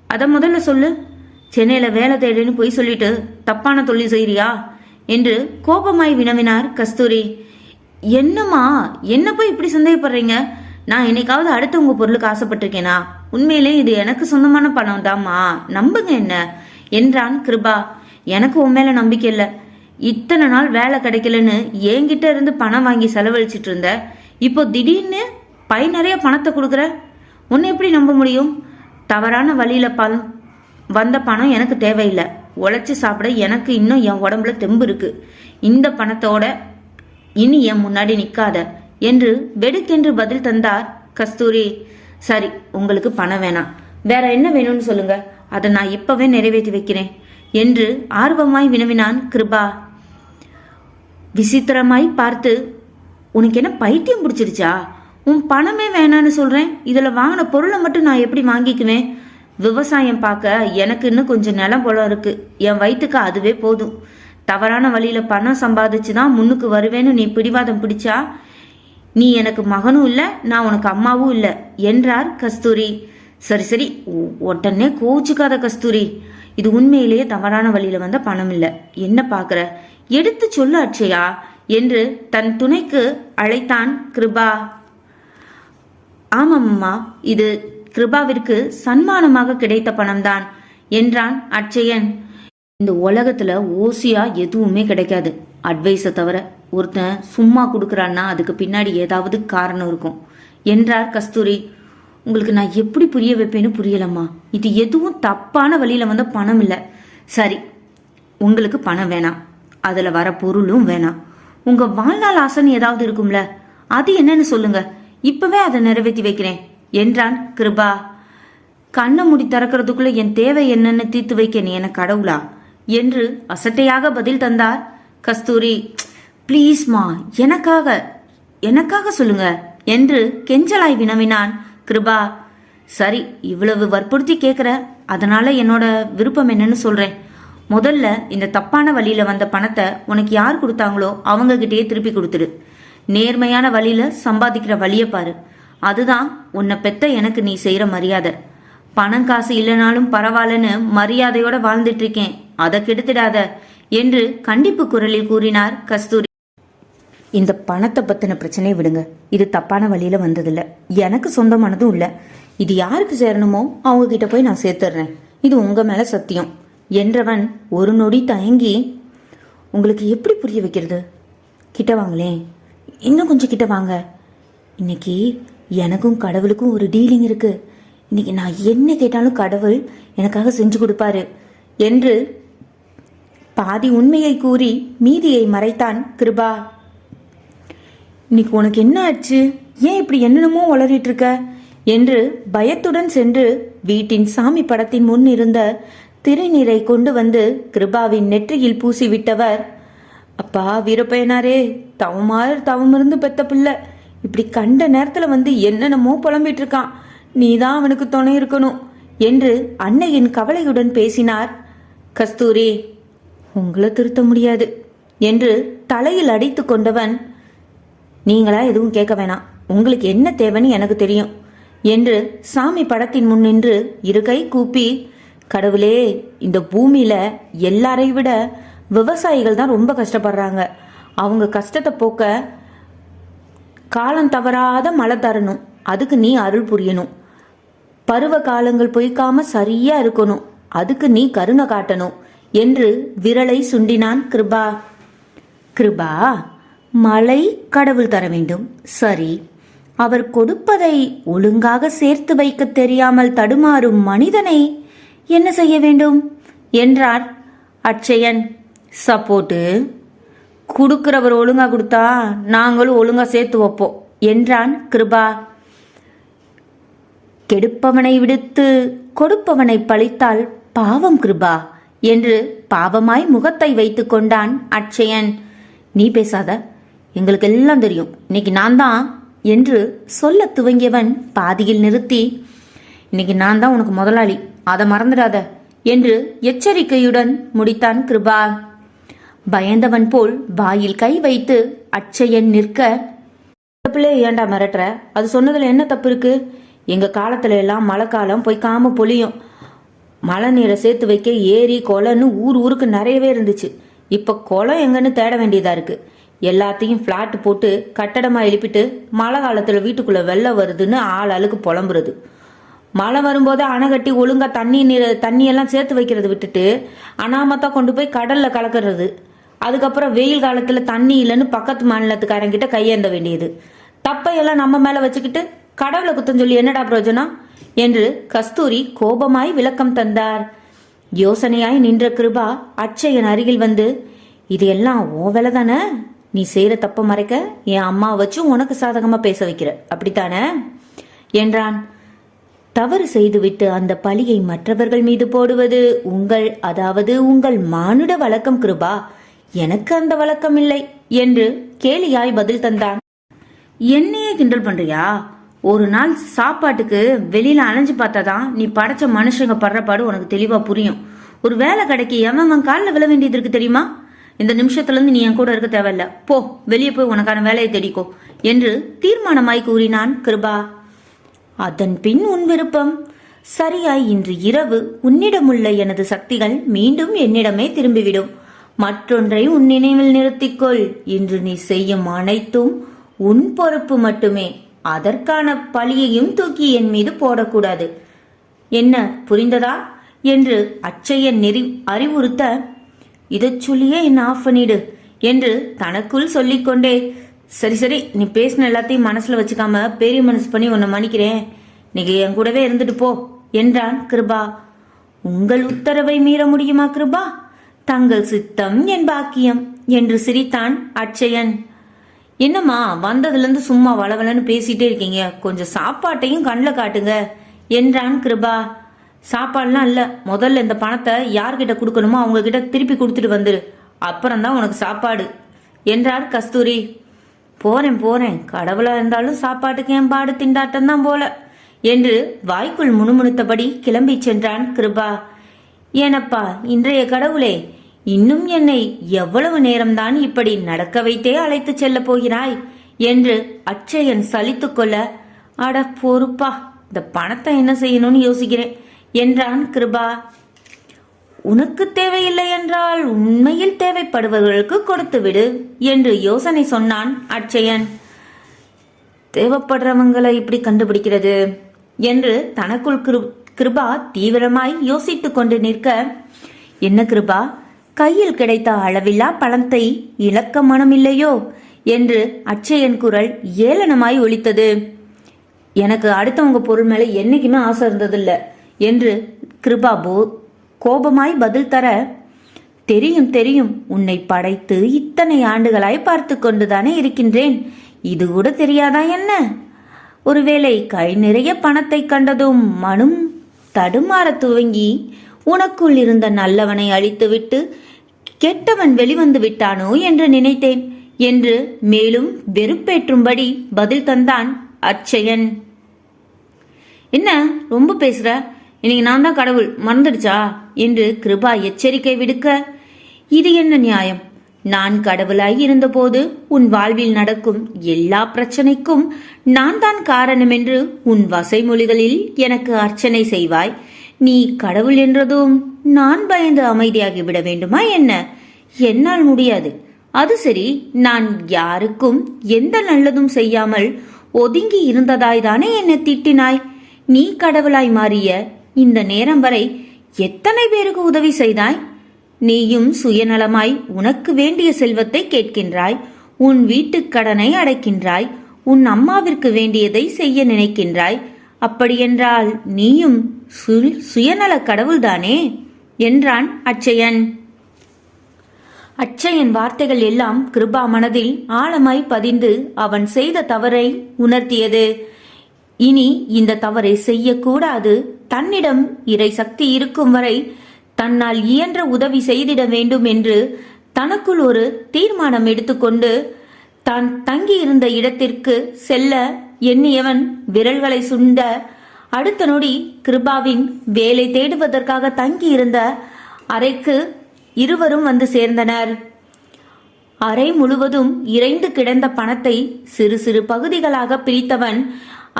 அதை முதல்ல சொல்லு. சென்னையில வேலை தேடுன்னு போய் சொல்லிட்டு தப்பான தொழில் செய்யறியா என்று கோபமாய் வினவினார் கஸ்தூரி. என்னம்மா, என்ன போய் இப்படி சந்தேகப்படுறீங்க? நான் என்னைக்காவது அடுத்தவங்க பொருளுக்கு ஆசைப்பட்டிருக்கேனா? உண்மையிலே இது எனக்கு சொந்தமான பணம் தாம்மா, நம்புங்க என்ன என்றான் கிருபா. எனக்கு உன் மேல நம்பிக்கை இல்லை. இத்தனை நாள் வேலை கிடைக்கலன்னு என்கிட்ட இருந்து பணம் வாங்கி செலவழிச்சிட்டு இருந்த, இப்போ திடீர்னு பை நிறைய பணத்தை கொடுக்குற, உன்னை எப்படி நம்ப முடியும்? தவறான வழியில வந்த பணம் எனக்கு தேவையில்லை. உழைச்சி சாப்பிட எனக்கு இன்னும் என் உடம்புல தெம்பு இருக்கு. இந்த பணத்தோட இனி என் முன்னாடி நிக்காத என்று வெடுக்கென்று பதில் தந்தார் கஸ்தூரி. சரி, உங்களுக்கு பணம் வேணாம், வேற என்ன வேணும்னு சொல்லுங்க, அதை நான் இப்பவே நிறைவேற்றி வைக்கிறேன் என்று ஆர்வமாய் வினவினான் கிருபா. விசித்திரமாய் பார்த்து, உனக்கு என்ன பைத்தியம் பிடிச்சிருச்சா? உன் பணமே வேணான்னு சொல்றேன், இதுல வாங்கின பொருளை மட்டும் நான் எப்படி வாங்கிக்குவேன்? விவசாயம் பார்க்க எனக்கு இன்னும் கொஞ்சம் நிலம் போல இருக்கு, என் வயிற்றுக்கு அதுவே போதும். தவறான வழியில பணம் சம்பாதிச்சுதான் முன்னுக்கு வருவேன்னு நீ பிடிவாதம் பிடிச்சா நீ எனக்கு மகனும் இல்லை, நான் உனக்கு அம்மாவும் இல்லை என்றார் கஸ்தூரி. சரி சரி, உடனே கோச்சுக்காத கஸ்தூரி. இது உண்மையிலேயே தவறான வழியில வந்த பணம் இல்ல. என்ன பாக்குற, எடுத்து சொல்லு அட்சயா என்று தன் துணைக்கு அழைத்தான் கிருபா. ஆமாம்மா, இது கிருபாவிற்கு சன்மானமாக கிடைத்த பணம்தான் என்றான் அட்சயன். இந்த உலகத்துல ஓசியா எதுவுமே கிடைக்காது அட்வைஸை தவிர. ஒருத்தன் சும்மா கொடுக்கறான்னா அதுக்கு பின்னாடி ஏதாவது காரணம் இருக்கும் என்றார் கஸ்தூரி. உங்களுக்கு நான் எப்படி புரிய வைப்பேன்னு புரியலம்மா. இது எதுவும் தப்பான வழியில வந்த பணம் இல்லை. சரி, உங்களுக்கு பணம் வேணாம், அதுல வர பொருளும் வேணாம். உங்க வாழ்நாள் ஆசைன்னு ஏதாவது இருக்கும்ல, அது என்னன்னு சொல்லுங்க, இப்பவே அதை நிறைவேற்றி வைக்கிறேன் என்றான் கிருபா. கண்ணை மூடி திறக்கிறதுக்குள்ள என் தேவை என்னன்னு தீர்த்து வைக்க நீ என்ன கடவுளா என்று அசட்டையாக பதில் தந்தார் கஸ்தூரி. ப்ளீஸ்மா, எனக்காக சொல்லுங்க என்று கெஞ்சலாய் வினவினான் கிருபா. சரி, இவ்வளவு வற்புறுத்தி கேட்குற, அதனால என்னோட விருப்பம் என்னன்னு சொல்றேன். முதல்ல இந்த தப்பான வழியில வந்த பணத்தை உனக்கு யார் கொடுத்தாங்களோ அவங்க கிட்டேயே திருப்பி கொடுத்துடு. நேர்மையான வழியில சம்பாதிக்கிற வழியை பாரு. அதுதான் உன்னை பெத்த எனக்கு நீ செய்யற மரியாதை. பணம் காசு இல்லைனாலும் பரவாயில்லன்னு மரியாதையோட வாழ்ந்துட்டு இருக்கேன், அதை கெடுத்துடாத என்று கண்டிப்பு குரலில் கூறினார் கஸ்தூரி. இந்த பணத்தை பத்தின பிரச்சனையை விடுங்க. இது தப்பான வழியில வந்ததில்ல, எனக்கு சொந்தமானதும் இல்ல. இது யாருக்கு சேரணுமோ அவங்க கிட்ட போய் நான் சேர்த்துறேன், இது உங்க மேல சத்தியம் என்றவன் ஒரு நொடி தயங்கி, உங்களுக்கு எப்படி புரிய வைக்கிறது? கிட்ட வாங்களேன், இன்னும் கொஞ்சம் கிட்ட வாங்க. இன்னைக்கு எனக்கும் கடவுளுக்கும் ஒரு டீலிங் இருக்கு. இன்னைக்கு நான் என்ன கேட்டாலும் கடவுள் எனக்காக செஞ்சு கொடுப்பாரு என்று பாதி உண்மையை கூறி மீதியை மறைத்தான் கிருபா. இன்னைக்கு உனக்கு என்ன ஆச்சு? ஏன் இப்படி என்னென்னமோ உளறிட்டு இருக்க என்று பயத்துடன் சென்று வீட்டின் சாமி படத்தின் முன் இருந்த திருநீரை கொண்டு வந்து கிருபாவின் நெற்றியில் பூசிவிட்டவர், அப்பா வீரப்பயனாரே, தவமிருந்து பெத்த பிள்ளை இப்படி கண்ட நேரத்துல வந்து என்னென்னமோ புலம்பிட்டு இருக்கான், நீதான் அவனுக்கு துணை இருக்கணும் என்று அன்னையின் கவலையுடன் பேசினார் கஸ்தூரி. உங்களை திருத்த முடியாது என்று தலையில் அடித்து கொண்டவன், நீங்களா எதுவும் கேட்க வேணாம், உங்களுக்கு என்ன தேவைன்னு எனக்கு தெரியும் என்று சாமி படத்தின் முன் நின்று இரு கை கூப்பி, கடவுளே, இந்த பூமியில எல்லாரை விட விவசாயிகள் தான் ரொம்ப கஷ்டப்படுறாங்க, அவங்க கஷ்டத்தை போக்க காலம் தவறாத மழை தரணும், அதுக்கு நீ அருள் புரியணும். பருவ காலங்கள் பொய்க்காம சரியா இருக்கணும், அதுக்கு நீ கருணை காட்டணும் என்று விரலை சுண்டினான் கிருபா. கிருபா, மழை கடவுள் தர வேண்டும், சரி, அவர் கொடுப்பதை ஒழுங்காக சேர்த்து வைக்க தெரியாமல் தடுமாறும் மனிதனை என்ன செய்ய வேண்டும் என்றார் அட்சயன். சப்போர்ட்டு கொடுக்கிறவர் ஒழுங்கா கொடுத்தா நாங்களும் ஒழுங்கா சேர்த்து வைப்போம் என்றான் கிருபா. கெடுப்பவனை விடுத்து கொடுப்பவனை பழித்தால் பாவம் கிருபா என்று பாவமாய் முகத்தை வைத்து கொண்டான் அட்சயன். நீ பேசாத, எங்களுக்கு எல்லாம் தெரியும், இன்னைக்கு நான் தான் என்று சொல்ல துவங்கியவன் பாதியில் நிறுத்தி, இன்னைக்கு நான் தான் உனக்கு முதலாளி, அதை மறந்துடாத என்று எச்சரிக்கையுடன் முடித்தான் கிருபா. பயந்தவன் போல் வாயில் கை வைத்து அட்சயன் நிற்க, பிள்ளை ஏண்டா மிரட்டுற? அது சொன்னதுல என்ன தப்பு இருக்கு? எங்க காலத்துல எல்லாம் மழை காலம் பொய்க்காம பொழியும், மழை நீரை சேர்த்து வைக்க ஏரி குளம்னு ஊருக்கு நிறையவே இருந்துச்சு. இப்ப குளம் எங்கன்னு தேட வேண்டியதா இருக்கு. எல்லாத்தையும் பிளாட் போட்டு கட்டடமா எழுப்பிட்டு மழை காலத்துல வீட்டுக்குள்ள வெள்ளம் வருதுன்னு ஆளுக்கு புலம்புறது. மழை வரும்போது அணை கட்டி ஒழுங்கா தண்ணியெல்லாம் சேர்த்து வைக்கிறது விட்டுட்டு அனாமத்தா கொண்டு போய் கடல்ல கலக்கிறது. அதுக்கப்புறம் வெயில் காலத்துல தண்ணி இல்லைன்னு பக்கத்து மாநிலத்துக்காரங்கிட்ட கையேந்த வேண்டியது. தப்பையெல்லாம் நம்ம மேல வச்சுக்கிட்டு கடவுளை குத்தம் சொல்லி என்னடா பிரயோஜனம் என்று கஸ்தூரி கோபமாய் விளக்கம் தந்தார். யோசனையாய் நின்ற கிருபா அட்சயன் அருகில் வந்து, இது எல்லாம் ஓ வேலை தானே, நீ செய்யற தப்ப மறைக்க என் அம்மா வச்சு உனக்கு சாதகமா பேச வைக்கிற, அப்படித்தானே என்றான். தவறு செய்துவிட்டு அந்த பழியை மற்றவர்கள் மீது போடுவது உங்கள் மானுட வழக்கம் கிருபா, எனக்கு அந்த வழக்கம் இல்லை என்று கேலியாய் பதில் தந்தான். என்னையே கிண்டல் பண்றியா? ஒரு நாள் சாப்பாட்டுக்கு வெளியில அலைஞ்சு பார்த்தாதான் நீ படைச்ச மனுஷங்க படுற பாடு உனக்கு தெளிவா புரியும். ஒரு வேலை கடைக்கு எவன் காலில் விழ வேண்டியது இருக்கு தெரியுமா? இந்த நிமிஷத்துல இருந்து நீ என் கூட இருக்க தேவையில்ல, போ, வெளியே போய் உனக்கான வேலையை தேடிக்கோ என்று தீர்மானமாய் கூறினான் கிருபா. அதன் பின் உன் விருப்பம். சரியாய் இன்று இரவு உன்னிடமுள்ள எனது சக்திகள் மீண்டும் என்னிடமே திரும்பிவிடும். மற்றொன்றை உன் நினைவில் நிறுத்திக்கொள். இன்று நீ செய்யும் அனைத்தும் உன் பொறுப்பு மட்டுமே. அதற்கான பழியையும் தூக்கி என் மீது போடக்கூடாது. என்ன, புரிந்ததா என்று அச்சயன் அறிவுறுத்த, இதை சொல்லியே என்ன ஆஃப் பண்ணிடு என்று தனக்குள் சொல்லிக்கொண்டே, சரி சரி, நீ பேசின எல்லாத்தையும் மனசுல வச்சுக்காம பெரிய மனசு பண்ணி உன்னை மன்னிக்கிறேன், நீங்க என் கூடவே இருந்துட்டு போ என்றான் கிருபா. உங்கள் உத்தரவை மீற முடியுமா கிருபா? தங்கள் சித்தம் என் பாக்கியம் என்று சிரித்தான் அட்சயன். என்னம்மா, வந்ததுலேருந்து சும்மா வளவலன்னு பேசிட்டே இருக்கீங்க, கொஞ்சம் சாப்பாட்டையும் கண்ணில் காட்டுங்க என்றான் கிருபா. சாப்பாடுலாம் இல்லை, முதல்ல இந்த பணத்தை யார்கிட்ட கொடுக்கணுமோ அவங்க கிட்ட திருப்பி கொடுத்துட்டு வந்துரு, அப்புறம்தான் உனக்கு சாப்பாடு என்றார் கஸ்தூரி. போறேன் போறேன், கடவுளா இருந்தாலும் சாப்பாட்டுக்கு என் பாடு திண்டாட்டம் தான் போல என்று வாய்க்குள் முணுமுணுத்தபடி கிளம்பி சென்றான் கிருபா. ஏனப்பா இன்றைய கடவுளே, இன்னும் என்னை எவ்வளவு நேரம்தான் இப்படி நடக்க வைத்தே அழைத்து செல்ல போகிறாய் என்று அட்சயன் சலித்து கொள்ள, அட பொறுப்பா, இந்த பணத்தை என்ன செய்யணும்னு யோசிக்கிறேன் என்றான் கிருபா. உனக்கு தேவையில்லை என்றால் உண்மையில் தேவைப்படுபவர்களுக்கு கொடுத்து விடு என்று யோசனை சொன்னான் அட்சயன். தேவைப்படுறவங்களை இப்படி கண்டுபிடிக்கிறது என்று தனக்குள் கிருபா தீவிரமாய் யோசித்துக் கொண்டு நிற்க, என்ன கிருபா, கையில் கிடைத்த அளவில்லா பணத்தை இழக்க மனமில்லையோ என்று அட்சயன் குரல் ஏளனமாய் ஒலித்தது. எனக்கு அடுத்தவங்க பொருள் மேலே என்னைக்குமே ஆசை இருந்ததில்லை என்று கிருபா கோபமாய் பதில் தர, தெரியும் தெரியும், உன்னை படைத்து இத்தனை ஆண்டுகளாய் பார்த்து கொண்டுதானே இருக்கின்றேன், இது கூட தெரியாதா என்ன? ஒருவேளை கை நிறைய பணத்தை கண்டதும் மனம் தடுமாற துவங்கி உனக்குள் இருந்த நல்லவனை அழித்துவிட்டு கெட்டவன் வெளிவந்து விட்டானோ என்று நினைத்தேன் என்று மேலும் வெறுப்பேற்றும்படி பதில் தந்தான் அட்சயன். என்ன ரொம்ப பேசுற, இன்னைக்கு நான் தான் கடவுள், மறந்துடுச்சா என்று கிருபா எச்சரிக்கை விடுக்க, இது என்ன நியாயம்? நான் கடவுளாய் இருந்தபோது உன் வாழ்வில் நடக்கும் எல்லா பிரச்சனைக்கும் நான் தான் காரணம் என்று உன் வசைமொழிகளில் எனக்கு அர்ச்சனை செய்வாய். நீ கடவுள் என்றதும் நான் பயந்து அமைதியாகிவிட வேண்டுமா என்ன? என்னால் முடியாது. அது சரி, நான் யாருக்கும் எந்த நல்லதும் செய்யாமல் ஒதுங்கி இருந்ததாய்தானே என்னை திட்டினாய். நீ கடவுளாய் மாறிய இந்த நேரம் வரை எத்தனை பேருக்கு உதவி செய்தாய்? நீயும் சுயநலமாய் உனக்கு வேண்டிய செல்வத்தை கேட்கின்றாய், உன் வீட்டுக் கடனை அடைக்கின்றாய், உன் அம்மாவிற்கு வேண்டியதை செய்ய நினைக்கின்றாய். அப்படியென்றால் நீயும் சுயநல கடவுள்தானே என்றான் அட்சயன். அட்சயன் வார்த்தைகள் எல்லாம் கிருபா மனதில் ஆழமாய் பதிந்து அவன் செய்த தவறை உணர்த்தியது. இனி இந்த தவறை செய்யக்கூடாது. தன்னிடம் இறை சக்தி இருக்கும் வரை தன்னால் இயன்ற உதவி செய்திட வேண்டும் என்று தனக்குள் ஒரு தீர்மானம் எடுத்துக்கொண்டு தான் தங்கியிருந்த இடத்திற்கு செல்ல எண்ணியவன் விரல்களை சுண்ட அடுத்த நொடி கிருபாவின் வேலை தேடுவதற்காக தங்கியிருந்த அறைக்கு இருவரும் வந்து சேர்ந்தனர். அறை முழுவதும் இறைந்து கிடந்த பணத்தை சிறு சிறு பகுதிகளாக பிரித்தவன்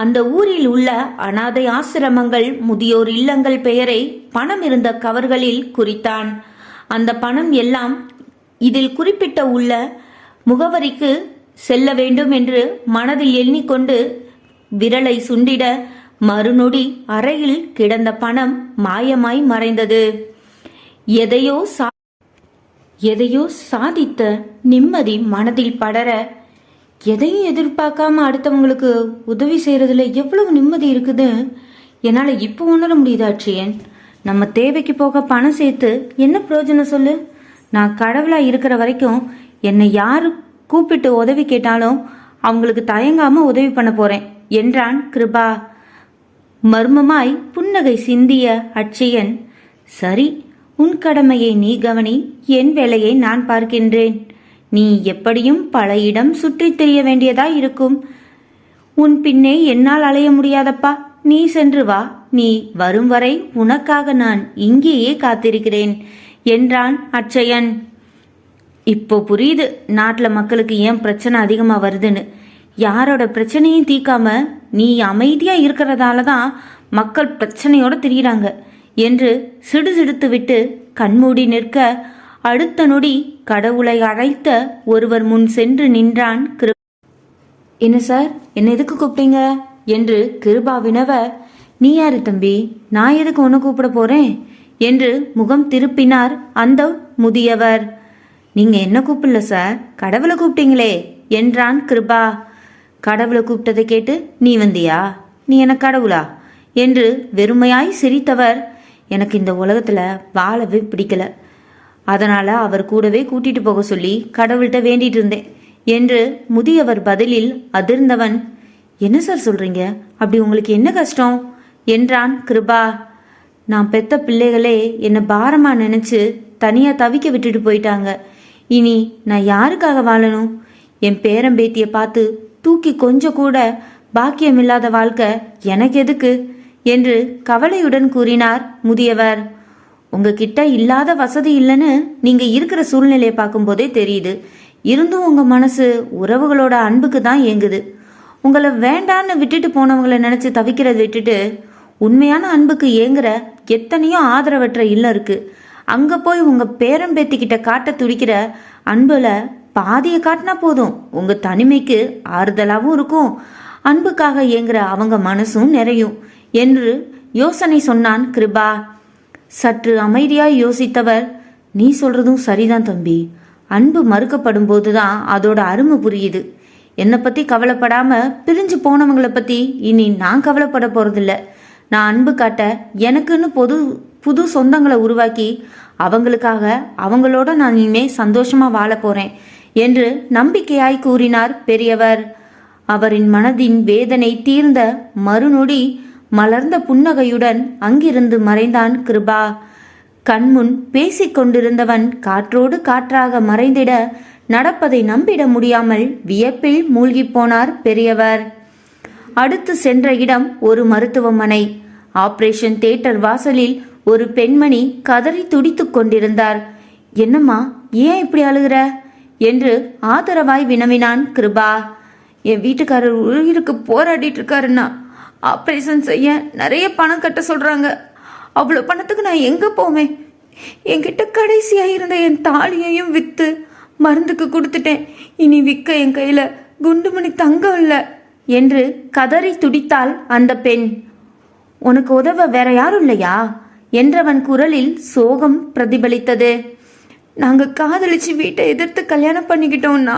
அந்த ஊரில் உள்ள அனாதை ஆசிரமங்கள், முதியோர் இல்லங்கள் பெயரை பணம் இருந்த கவர்களில் குறித்தான். அந்த பணம் எல்லாம் இதில் குறிப்பிட்ட உள்ள முகவரிக்கு செல்ல வேண்டும் என்று மனதில் எண்ணிக்கொண்டு விரலை சுண்டிட மறுநொடி அறையில் கிடந்த பணம் மாயமாய் மறைந்தது. எதையோ சாதித்த நிம்மதி மனதில் படர, எதையும் எதிர்பார்க்காம அடுத்தவங்களுக்கு உதவி செய்யறதுல எவ்வளவு நிம்மதி இருக்குது என்னால் இப்போ உணர முடியுது அட்சயன். நம்ம தேவைக்கு போக பணம் சேர்த்து என்ன பிரயோஜனம் சொல்லு? நான் கடவுளா இருக்கிற வரைக்கும் என்னை யாரு கூப்பிட்டு உதவி கேட்டாலும் அவங்களுக்கு தயங்காம உதவி பண்ண போறேன் என்றான் கிருபா. மர்மமாய் புன்னகை சிந்திய அட்சயன், சரி, உன் கடமையை நீ கவனி, என் வேலையை நான் பார்க்கின்றேன். நீ எப்படியும் பல இடம் சுற்றித் திரிய வேண்டியதாய் இருக்கும். உன் பின்னே என்னால் அலைய முடியாதப்பா, நீ சென்று வா. நீ வரும் வரை உனக்காக நான் இங்கேயே காத்திருக்கிறேன் என்றான் அட்சயன். இப்போ புரியுது நாட்டில் மக்களுக்கு ஏன் பிரச்சனை அதிகமாக வருதுன்னு. யாரோட பிரச்சனையும் தீக்காம நீ அமைதியா இருக்கிறதால தான் மக்கள் பிரச்சனையோட திரியிறாங்க என்று சிடுசிடுத்து விட்டு கண்மூடி நிற்க அடுத்த நொடி கடவுளை அழைத்த ஒருவர் முன் சென்று நின்றான் கிருபா. என்ன சார், என்ன எதுக்கு கூப்பிட்டீங்க என்று கிருபா வினவ, நீ யாரு தம்பி, நான் எதுக்கு ஒன்று கூப்பிட போறேன் என்று முகம் திருப்பினார் அந்த முதியவர். நீங்க என்ன கூப்பிடல சார், கடவுளை கூப்பிட்டீங்களே என்றான் கிருபா. கடவுளை கூப்பிட்டதை கேட்டு நீ வந்தியா, நீ என்ன கடவுளா என்று வெறுமையாய் சிரித்தவர், எனக்கு இந்த உலகத்துல வாழவே பிடிக்கல, அதனால அவர் கூடவே கூட்டிட்டு போக சொல்லி கடவுள்கிட்ட வேண்டிட்டு இருந்தேன் என்று முதியவர் பதிலில் அதிர்ந்தவன், என்ன சார் சொல்றீங்க, அப்படி உங்களுக்கு என்ன கஷ்டம் என்றான் கிருபா. நான் பெத்த பிள்ளைகளே என்னை பாரமா நினைச்சு தனியா தவிக்க விட்டுட்டு போயிட்டாங்க. இனி நான் யாருக்காக வாழணும்? என் பேரம்பேத்தியை பார்த்து தூக்கி கொஞ்சம் கூட பாக்கியம் இல்லாத வாழ்க்கை எனக்கு எதுக்கு என்று கவலையுடன் கூறினார் முதியவர். உங்ககிட்ட இல்லாத வசதி இல்லைன்னு நீங்க இருக்கிற சூழ்நிலையை பார்க்கும்போதே தெரியுது. இருந்தும் உங்க மனசு உறவுகளோட அன்புக்கு தான் ஏங்குது. உங்களை வேண்டான்னு விட்டுட்டு போனவங்களை நினைச்சு தவிக்கிறத விட்டுட்டு உண்மையான அன்புக்கு ஏங்குற எத்தனையோ ஆதரவற்ற இல்லம் இருக்கு. அங்க போய் உங்க பேரம்பேத்திக்கிட்ட காட்ட துடிக்கிற அன்புல பாதியை காட்டினா போதும், உங்க தனிமைக்கு ஆறுதலாகவும் இருக்கும், அன்புக்காக ஏங்குற அவங்க மனசும் நிறையும் என்று யோசனை சொன்னான் கிருபா. சற்று அமைதியாய் யோசித்தவர், நீ சொல்றதும் சரிதான் தம்பி, அன்பு மறுக்கப்படும் போதுதான் அதோட அருமை புரியுது. என்னை பத்தி கவலைப்படாம பிரிஞ்சு போனவங்களை பத்தி இனி நான் கவலைப்பட போறதில்ல. நான் அன்பு காட்ட எனக்குன்னு புது சொந்தங்களை உருவாக்கி அவங்களுக்காக அவங்களோட நான் இனிமே சந்தோஷமா வாழ போறேன் என்று நம்பிக்கையாய் கூறினார் பெரியவர். அவரின் மனதின் வேதனை தீர்ந்த மறுநொடி மலர்ந்த புன்னகையுடன் அங்கிருந்து மறைந்தான் கிருபா. கண்முன் பேசிக்கொண்டிருந்தவன் காற்றோடு காற்றாக மறைந்திட நடப்பதை நம்பிட முடியாமல் வியப்பில் மூழ்கி போனார் பெரியவர். அடுத்து சென்ற இடம் ஒரு மருத்துவமனை. ஆபரேஷன் தியேட்டர் வாசலில் ஒரு பெண்மணி கதறி துடித்துக் கொண்டிருந்தார். என்னம்மா, ஏன் இப்படி அழுகிற என்று ஆதரவாய் வினவினான் கிருபா. என் வீட்டுக்காரர் உயிருக்கு போராடிட்டு இருக்காருன்னா ஆபரேஷன் செய்ய நிறைய பணம் கட்ட சொல்றாங்க. அவ்வளோ பணத்துக்கு நான் எங்க போவேன்? என்கிட்ட கடைசியா இருந்த என் தாலியையும் வித்து மருந்துக்கு கொடுத்துட்டேன். இனி விற்க என் கையில குண்டுமணி தங்கம் இல்லை என்று கதறி துடித்தாள் அந்த பெண். உனக்கு உதவ வேற யாரும் இல்லையா என்றவன் குரலில் சோகம் பிரதிபலித்தது. நாங்க காதலிச்சு வீட்டை எதிர்த்து கல்யாணம் பண்ணிக்கிட்டோம்னா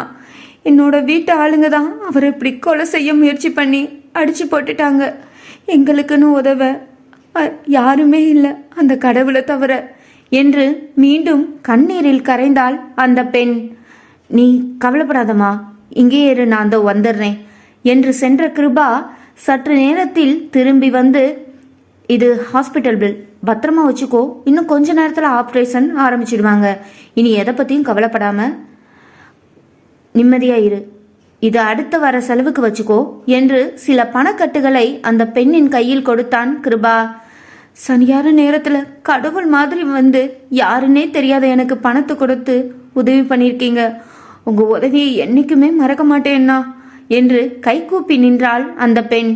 என்னோட வீட்டு ஆளுங்க தான் அவரை இப்படி கொலை செய்ய முயற்சி பண்ணி அடிச்சு போட்டுட்டாங்க. எங்களுக்குன்னு உதவ யாருமே இல்லை அந்த கடவுளை தவிர என்று மீண்டும் கண்ணீரில் கரைந்தாள் அந்த பெண். நீ கவலைப்படாதம்மா, இங்கே இரு, நான் அந்த வந்துடுறேன் என்று சென்ற கிருபா சற்று நேரத்தில் திரும்பி வந்து, இது ஹாஸ்பிட்டல் பில், பத்திரமா வச்சுக்கோ, இன்னும் கொஞ்ச நேரத்தில் ஆப்ரேஷன் ஆரம்பிச்சிடுவாங்க, இனி எதை பற்றியும் கவலைப்படாம நிம்மதியா இரு, இது அடுத்த வர செலவுக்கு வச்சுக்கோ என்று சில பணக்கட்டுகளை அந்த பெண்ணின் கையில் கொடுத்தான் கிருபா. சரியான நேரத்துல கடவுள் மாதிரி வந்து யாருன்னே தெரியாத எனக்கு பணத்தை கொடுத்து உதவி பண்ணியிருக்கீங்க. உங்க உதவியை என்னைக்குமே மறக்க மாட்டேன்னா என்று கைகூப்பி நின்றாள் அந்த பெண்.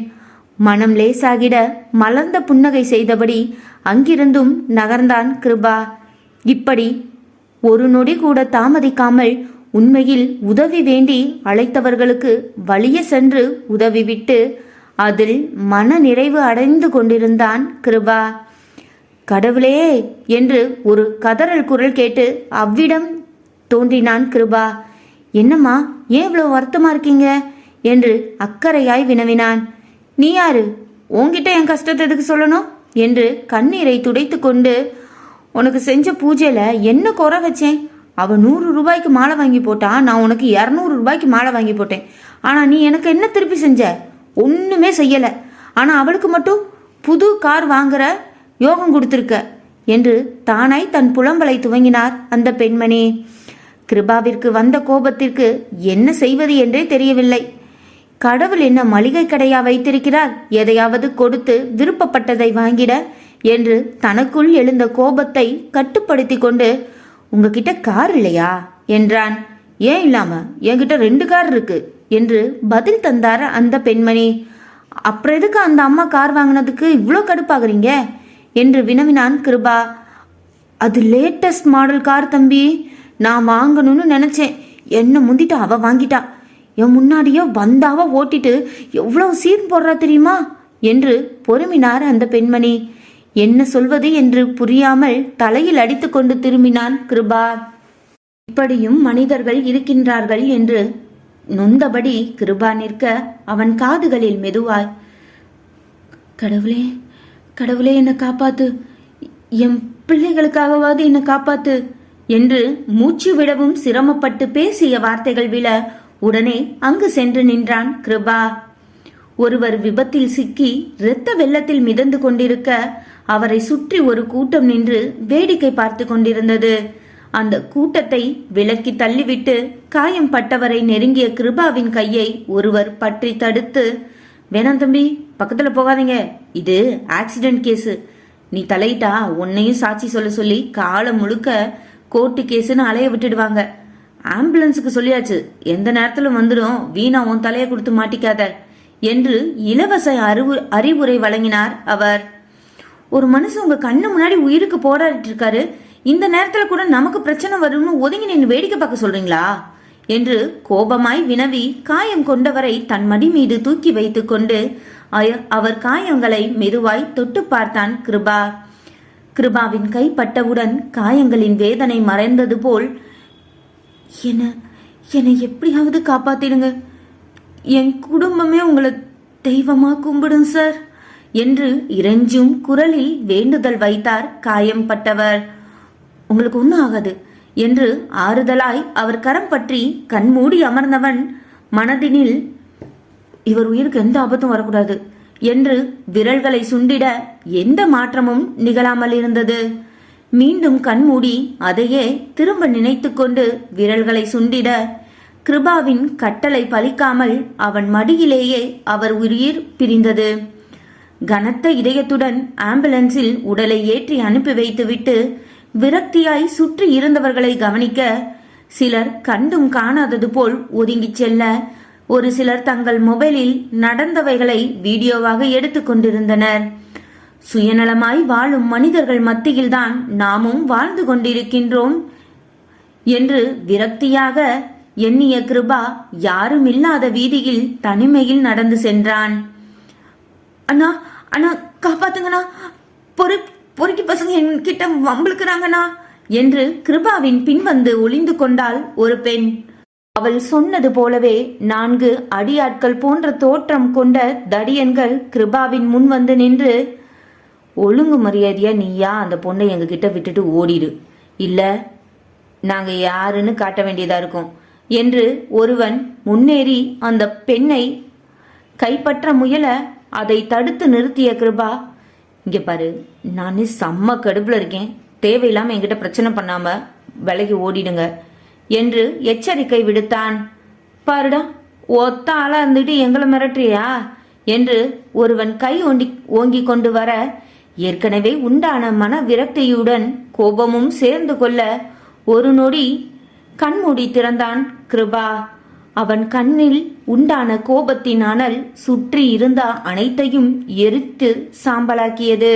மனம் லேசாகிட மலர்ந்த புன்னகை செய்தபடி அங்கிருந்தும் நகர்ந்தான் கிருபா. இப்படி ஒரு நொடி கூட தாமதிக்காமல் உண்மையில் உதவி வேண்டி அழைத்தவர்களுக்கு வலிய சென்று உதவிவிட்டு அதில் மன நிறைவு அடைந்து கொண்டிருந்தான் கிருபா. கடவுளே என்று ஒரு கதறல் குரல் கேட்டு அவ்விடம் தோன்றினான் கிருபா. என்னம்மா, ஏன் இவ்வளோ வருத்தமா இருக்கீங்க என்று அக்கறையாய் வினவினான். நீ யாரு, உன்கிட்ட என் கஷ்டத்தை எதுக்கு சொல்லணும் என்று கண்ணீரை துடைத்து கொண்டு, உனக்கு செஞ்ச பூஜையில என்ன குறை வச்சேன்? அவன் 100 ரூபாய்க்கு மாலை வாங்கி போட்டா, நான் உனக்கு 200 ரூபாய்க்கு மாலை வாங்கி போட்டேன். ஆனா நீ எனக்கு என்ன திருப்பி செஞ்ச? ஒண்ணுமே செய்யல. ஆனா அவளுக்கு மட்டும் புது கார் வாங்குற யோகம் கொடுத்துருக்க என்று தானாய் தன் புலம்பலை துவங்கினார் அந்த பெண்மணி. கிருபாவிற்கு வந்த கோபத்திற்கு என்ன செய்வது என்றே தெரியவில்லை. கடவுள் என்ன மளிகை கடையா வைத்திருக்கிறார், எதையாவது கொடுத்து விருப்பப்பட்டதை வாங்கிட என்று தனக்குள் எழுந்த கோபத்தை கட்டுப்படுத்தி கொண்டு, உங்ககிட்ட கார் இல்லையா என்றான். ஏன் இல்லாம, என்கிட்ட 2 கார் இருக்கு என்று பதில் தந்தார் அந்த பெண்மணி. அப்புறம் எதுக்கு அந்த அம்மா கார் வாங்கினதுக்கு இவ்வளோ கடுப்பாகிறீங்க என்று வினவினான் கிருபா. அது லேட்டஸ்ட் மாடல் கார் தம்பி, நான் வாங்கணும்னு நினச்சேன், என்ன முந்திட்டு அவள் வாங்கிட்டா. என் முன்னாடியோ வந்தாவ ஓட்டிட்டு எவ்வளோ சீன் போடுறா தெரியுமா என்று பொறுமினார் அந்த பெண்மணி. என்ன சொல்வது என்று புரியாமல் தலையில் அடித்து கொண்டு திரும்பினான் கிருபா. இப்படியும் மனிதர்கள் இருக்கின்றார்கள் என்று நொந்தபடி கிருபா நிற்க அவன் காதுகளில் மெதுவாய், கடவுளே கடவுளே என்னை காப்பாத்து, என் பிள்ளைகளுக்காகவாது என்னை காப்பாத்து என்று மூச்சு விடவும் சிரமப்பட்டு பேசிய வார்த்தைகள் விழ உடனே அங்கு சென்று நின்றான் கிருபா. ஒருவர் விபத்தில் சிக்கி இரத்த வெள்ளத்தில் மிதந்து கொண்டிருக்க அவரை சுற்றி ஒரு கூட்டம் நின்று வேடிக்கை பார்த்து கொண்டிருந்தது. அந்த கூட்டத்தை விலக்கி தள்ளிவிட்டு காயம் பட்டவரை நெருங்கிய கிருபாவின் கையை ஒருவர் பற்றி தடுத்து, வேணாம் தம்பி, பக்கத்துல போகாதீங்க, இது ஆக்சிடென்ட் கேஸு, நீ தலையிட்டா உன்னையும் சாட்சி சொல்ல சொல்லி காலம் முழுக்க கோர்ட்டு கேஸுன்னு அலைய விட்டுடுவாங்க. ஆம்புலன்ஸுக்கு சொல்லியாச்சு, எந்த நேரத்துல வந்துடும், வீணா உன் தலையை கொடுத்து மாட்டிக்காத என்று இலவச அறிவுரை வழங்கினார் அவர். ஒரு மனுஷன் உங்க கண்ணு முன்னாடி உயிருக்கு போராடிட்டு இருக்காரு, இந்த நேரத்துல கூட நமக்கு பிரச்சனை வரும்னு ஒதுங்கி நின்று வேடிக்கை பார்க்க சொல்றீங்களா என்று கோபமாய் வினவி காயம் கொண்டவரை தன் மடி மீது தூக்கி வைத்து கொண்டு அவர் காயங்களை மெதுவாய் தொட்டு பார்த்தான் கிருபா. கிருபாவின் கை பட்டவுடன் காயங்களின் வேதனை மறைந்தது போல், என்னை எப்படியாவது காப்பாத்திடுங்க, என் குடும்பமே உங்களை தெய்வமா கும்பிடும் சார் என்று இறைஞ்சும் குரலில் வேண்டுதல் வைத்தார் காயம் பட்டவர். உங்களுக்கு ஒன்றும் ஆகாது என்று ஆறுதலாய் அவர் கரம் பற்றி கண்மூடி அமர்ந்தவன் மனதினில், இவர் உயிருக்கு எந்த ஆபத்தும் வரக்கூடாது என்று விரல்களை சுண்டிட எந்த மாற்றமும் நிகழாமல் இருந்தது. மீண்டும் கண்மூடி அதையே திரும்ப நினைத்து கொண்டு விரல்களை சுண்டிட கிருபாவின் கட்டளை பலிக்காமல் அவன் மடியிலேயே அவர் உயிர் பிரிந்தது. கனத்த இதயத்துடன் ஆம்புலன்ஸில் உடலை ஏற்றி அனுப்பி வைத்துவிட்டு விரக்தியாய் சுற்றி இருந்தவர்களை கவனிக்க சிலர் கண்டும் காணாதது போல் ஒதுங்கிச் செல்ல, ஒரு சிலர் தங்கள் மொபைலில் நடந்தவைகளை வீடியோவாக எடுத்து கொண்டிருந்தனர். சுயநலமாய் வாழும் மனிதர்கள் மத்தியில்தான் நாமும் வாழ்ந்து கொண்டிருக்கின்றோம் என்று விரக்தியாக எண்ணிய கிருபா யாரும் இல்லாத வீதியில் தனிமையில் நடந்து சென்றான். அண்ணா அண்ணா காப்பாத்துங்கண்ணா, பொறுக்கி பசங்க என்கிட்ட வம்பிழுக்கிறாங்கண்ணா என்று கிருபாவின் பின்வந்து ஒளிந்து கொண்டாள் ஒரு பெண். அவள் சொன்னது போலவே 4 அடியாட்கள் போன்ற தோற்றம் கொண்ட தடியன்கள் கிருபாவின் முன் வந்து நின்று, ஒழுங்கு மரியாதையா நீயா அந்த பொண்ணை எங்ககிட்ட விட்டுட்டு ஓடிடு, இல்ல நாங்க யாருன்னு காட்ட வேண்டியதா இருக்கும் என்று ஒருவன் முன்னேறி அந்த பெண்ணை கைப்பற்ற முயல அதை தடுத்து நிறுத்திய கிருபா, இங்க பாரு, நானே செம்ம கடுப்புல இருக்கேன், தேவையில்லாம என்கிட்ட பிரச்சனை பண்ணாம விலகி ஓடிடுங்க என்று எச்சரிக்கை விடுத்தான். பாருடா, ஒத்த ஆளா இருந்துட்டு எங்களை மிரட்டுறியா என்று ஒருவன் கை ஓங்கி கொண்டு வர ஏற்கனவே உண்டான மன விரக்தியுடன் கோபமும் சேர்ந்து கொள்ள ஒரு நொடி கண்மூடி திறந்தான் கிருபா. அவன் கண்ணில் உண்டான கோபத்தின் அனல் சுற்றி இருந்த அனைத்தையும் எரித்து சாம்பலாக்கியது.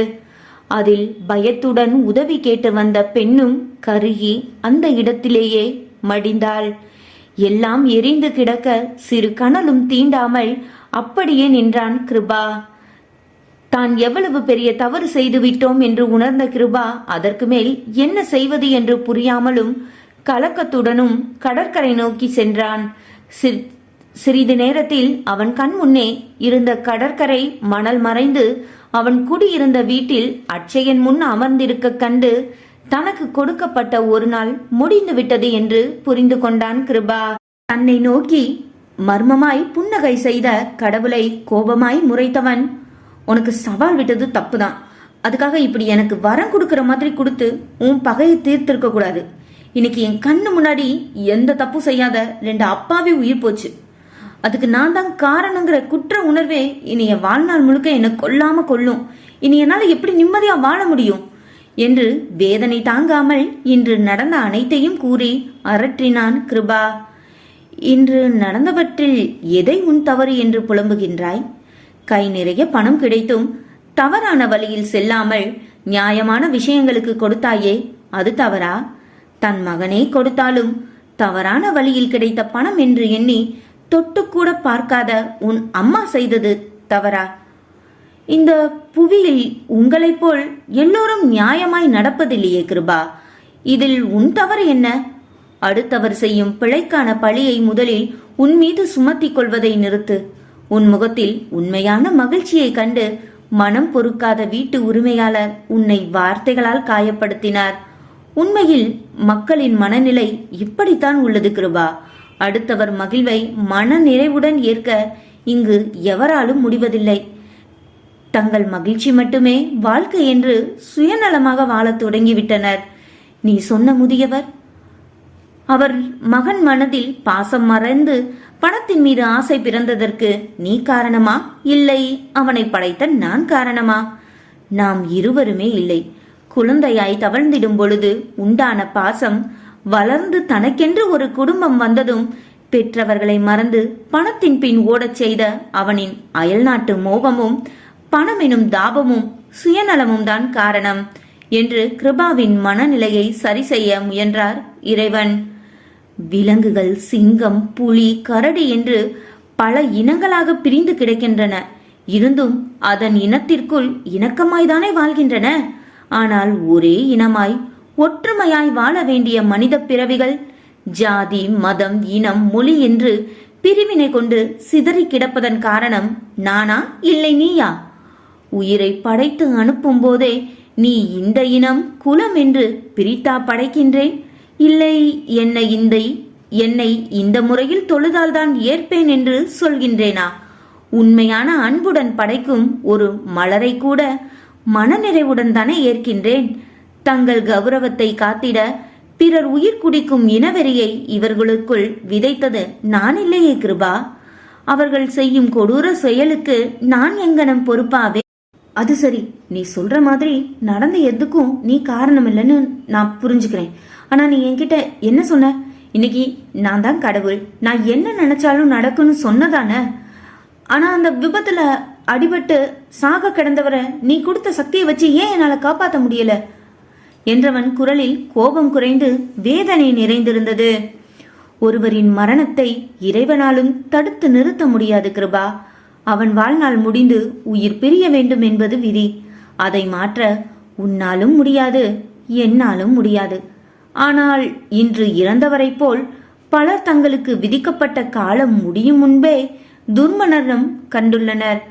அதில் பயத்துடன் உதவி கேட்டு வந்த பெண்ணும் கருகி அந்த இடத்திலேயே மடிந்தாள். எல்லாம் எரிந்து கிடக்க சிறு கனலும் தீண்டாமல் அப்படியே நின்றான் கிருபா. தான் எவ்வளவு பெரிய தவறு செய்து விட்டோம் என்று உணர்ந்த கிருபா அதற்கு மேல் என்ன செய்வது என்று புரியாமலும் கலக்கத்துடனும் கடற்கரை நோக்கி சென்றான். சிறிது நேரத்தில் அவன் கண் முன்னே இருந்த கடற்கரை மணல் மறைந்து அவன் குடியிருந்த வீட்டில் அட்சயன் முன் அமர்ந்திருக்க கண்டு தனக்கு கொடுக்கப்பட்ட ஒரு நாள் முடிந்து விட்டது என்று புரிந்து கொண்டான் கிருபா. தன்னை நோக்கி மர்மமாய் புன்னகை செய்த கடவுளை கோபமாய் முறைத்தவன், உனக்கு சவால் விட்டது தப்புதான், அதுக்காக இப்படி எனக்கு வரம் கொடுக்கற மாதிரி கொடுத்து உன் பகையை தீர்த்திருக்க கூடாது. இன்னைக்கு என் கண்ணு முன்னாடி எந்த தப்பு செய்யாத 2 அப்பாவே உயிர் போச்சு, அதுக்கு நான் தான் காரணங்கிற குற்ற உணர்வே இனி என் வாழ்நாள் முழுக்க என்னை கொல்லாம கொல்லும், இனி என்னால எப்படி நிம்மதியா வாழ முடியும் என்று வேதனை தாங்காமல் இன்று நடந்த அனைத்தையும் கூறி அரற்றினான் கிருபா. இன்று நடந்தவற்றில் எதை உன் தவறு என்று புலம்புகின்றாய்? கை நிறைய பணம் கிடைத்தும் தவறான வழியில் செல்லாமல் நியாயமான விஷயங்களுக்கு கொடுத்தாயே, அது தவறா? தன் மகனே கொடுத்தாலும் தவறான வழியில் கிடைத்த பணம் என்று எண்ணி தொட்டுக்கூட பார்க்காத உன் அம்மா செய்தது தவறா? இந்த புவியில் உங்களைப் போல் எல்லோரும் நியாயமாய் நடப்பதில்லையே கிருபா. இதில் உன் தவறு என்ன? அடுத்தவர் செய்யும் பிழைக்கான பழியை முதலில் உன் மீது சுமத்திக் கொள்வதை நிறுத்து. உன் முகத்தில் உண்மையான மகிழ்ச்சியை கண்டு மனம் பொறுக்காத வீட்டு உரிமையாளர் உன்னை வார்த்தைகளால் காயப்படுத்தினார். உண்மையில் மக்களின் மனநிலை இப்படித்தான் உள்ளது கிருபா. அடுத்தவர் மகிழ்வை மன நிறைவுடன் ஏற்க இங்கு எவராலும் முடிவதில்லை. தங்கள் மகிழ்ச்சி மட்டுமே வாழ்க்கை என்று சுயநலமாக வாழத் தொடங்கிவிட்டனர். நீ சொன்ன முதியவர், அவர் மகன் மனதில் பாசம் மறைந்து பணத்தின் மீது ஆசை பிறந்ததற்கு நீ காரணமா, இல்லை அவனை படைத்த நான் காரணமா? நாம் இருவருமே இல்லை. குழந்தையாய் தவழ்ந்திடும் பொழுது உண்டான பாசம் வளர்ந்து தனக்கென்று ஒரு குடும்பம் வந்ததும் பெற்றவர்களை மறந்து பணத்தின் பின் ஓடச் செய்த அவனின் அயல்நாட்டு மோகமும் பணம் எனும் தாபமும் சுயநலமும் தான் காரணம் என்று கிருபாவின் மனநிலையை சரி செய்ய முயன்றார் இறைவன். விலங்குகள் சிங்கம், புலி, கரடி என்று பல இனங்களாக பிரிந்து கிடக்கின்றன. இருந்தும் அதன் இனத்திற்குள் இணக்கமாய்தானே வாழ்கின்றன. ஆனால் ஒரே இனமாய் ஒற்றுமையாய் வாழ வேண்டிய மனித பிறவிகள் ஜாதி, மதம், இனம், மொழி என்று பிரிவினை கொண்டு சிதறி கிடப்பதன் காரணம் நானா, இல்லை நீயா? உயிரை படைத்து அனுப்பும் போதே நீ இந்த இனம் குலம் என்று பிரித்தா படைக்கின்றேன், இல்லை என்னை இந்த முறையில் தொழுதால்தான் ஏற்பேன் என்று சொல்கின்றேனா? உண்மையான அன்புடன் படைக்கும் ஒரு மலரை கூட மனநிறைவுடன் தானே ஏற்கின்றேன். தங்கள் கௌரவத்தை காத்திட பிறர் உயிர் குடிக்கும் இனவெறியை இவர்களுக்குள் விதைத்தது நான் இல்லையே கிருபா. அவர்கள் செய்யும் கொடூர செயலுக்கு நான் எங்கனம் பொறுப்பாவே? அது சரி, நீ சொல்ற மாதிரி நடந்த எதுக்கும் நீ காரணம் இல்லைன்னு நான் புரிஞ்சுக்கிறேன். ஆனா நீ என்கிட்ட என்ன சொன்ன? இன்னைக்கு நான் தான் கடவுள், நான் என்ன நினைச்சாலும் நடக்கும்னு சொன்னதானே. ஆனா அந்த விபத்துல அடிபட்டு சாக கிடந்தவரை நீ கொடுத்த சக்தியை வச்சு ஏன் என்னால காப்பாற்ற முடியல என்றவன் குரலில் கோபம் குறைந்து வேதனை நிறைந்திருந்தது. ஒருவரின் மரணத்தை இறைவனாலும் தடுத்து நிறுத்த முடியாது கிருபா. அவன் வாழ்நாள் முடிந்து உயிர் பிரிய வேண்டும் என்பது விதி. அதை மாற்ற உன்னாலும் முடியாது, என்னாலும் முடியாது. ஆனால் இன்று இறந்தவரைப் போல் பலர் தங்களுக்கு விதிக்கப்பட்ட காலம் முடியும் முன்பே துர்மரணம் கண்டுள்ளனர்.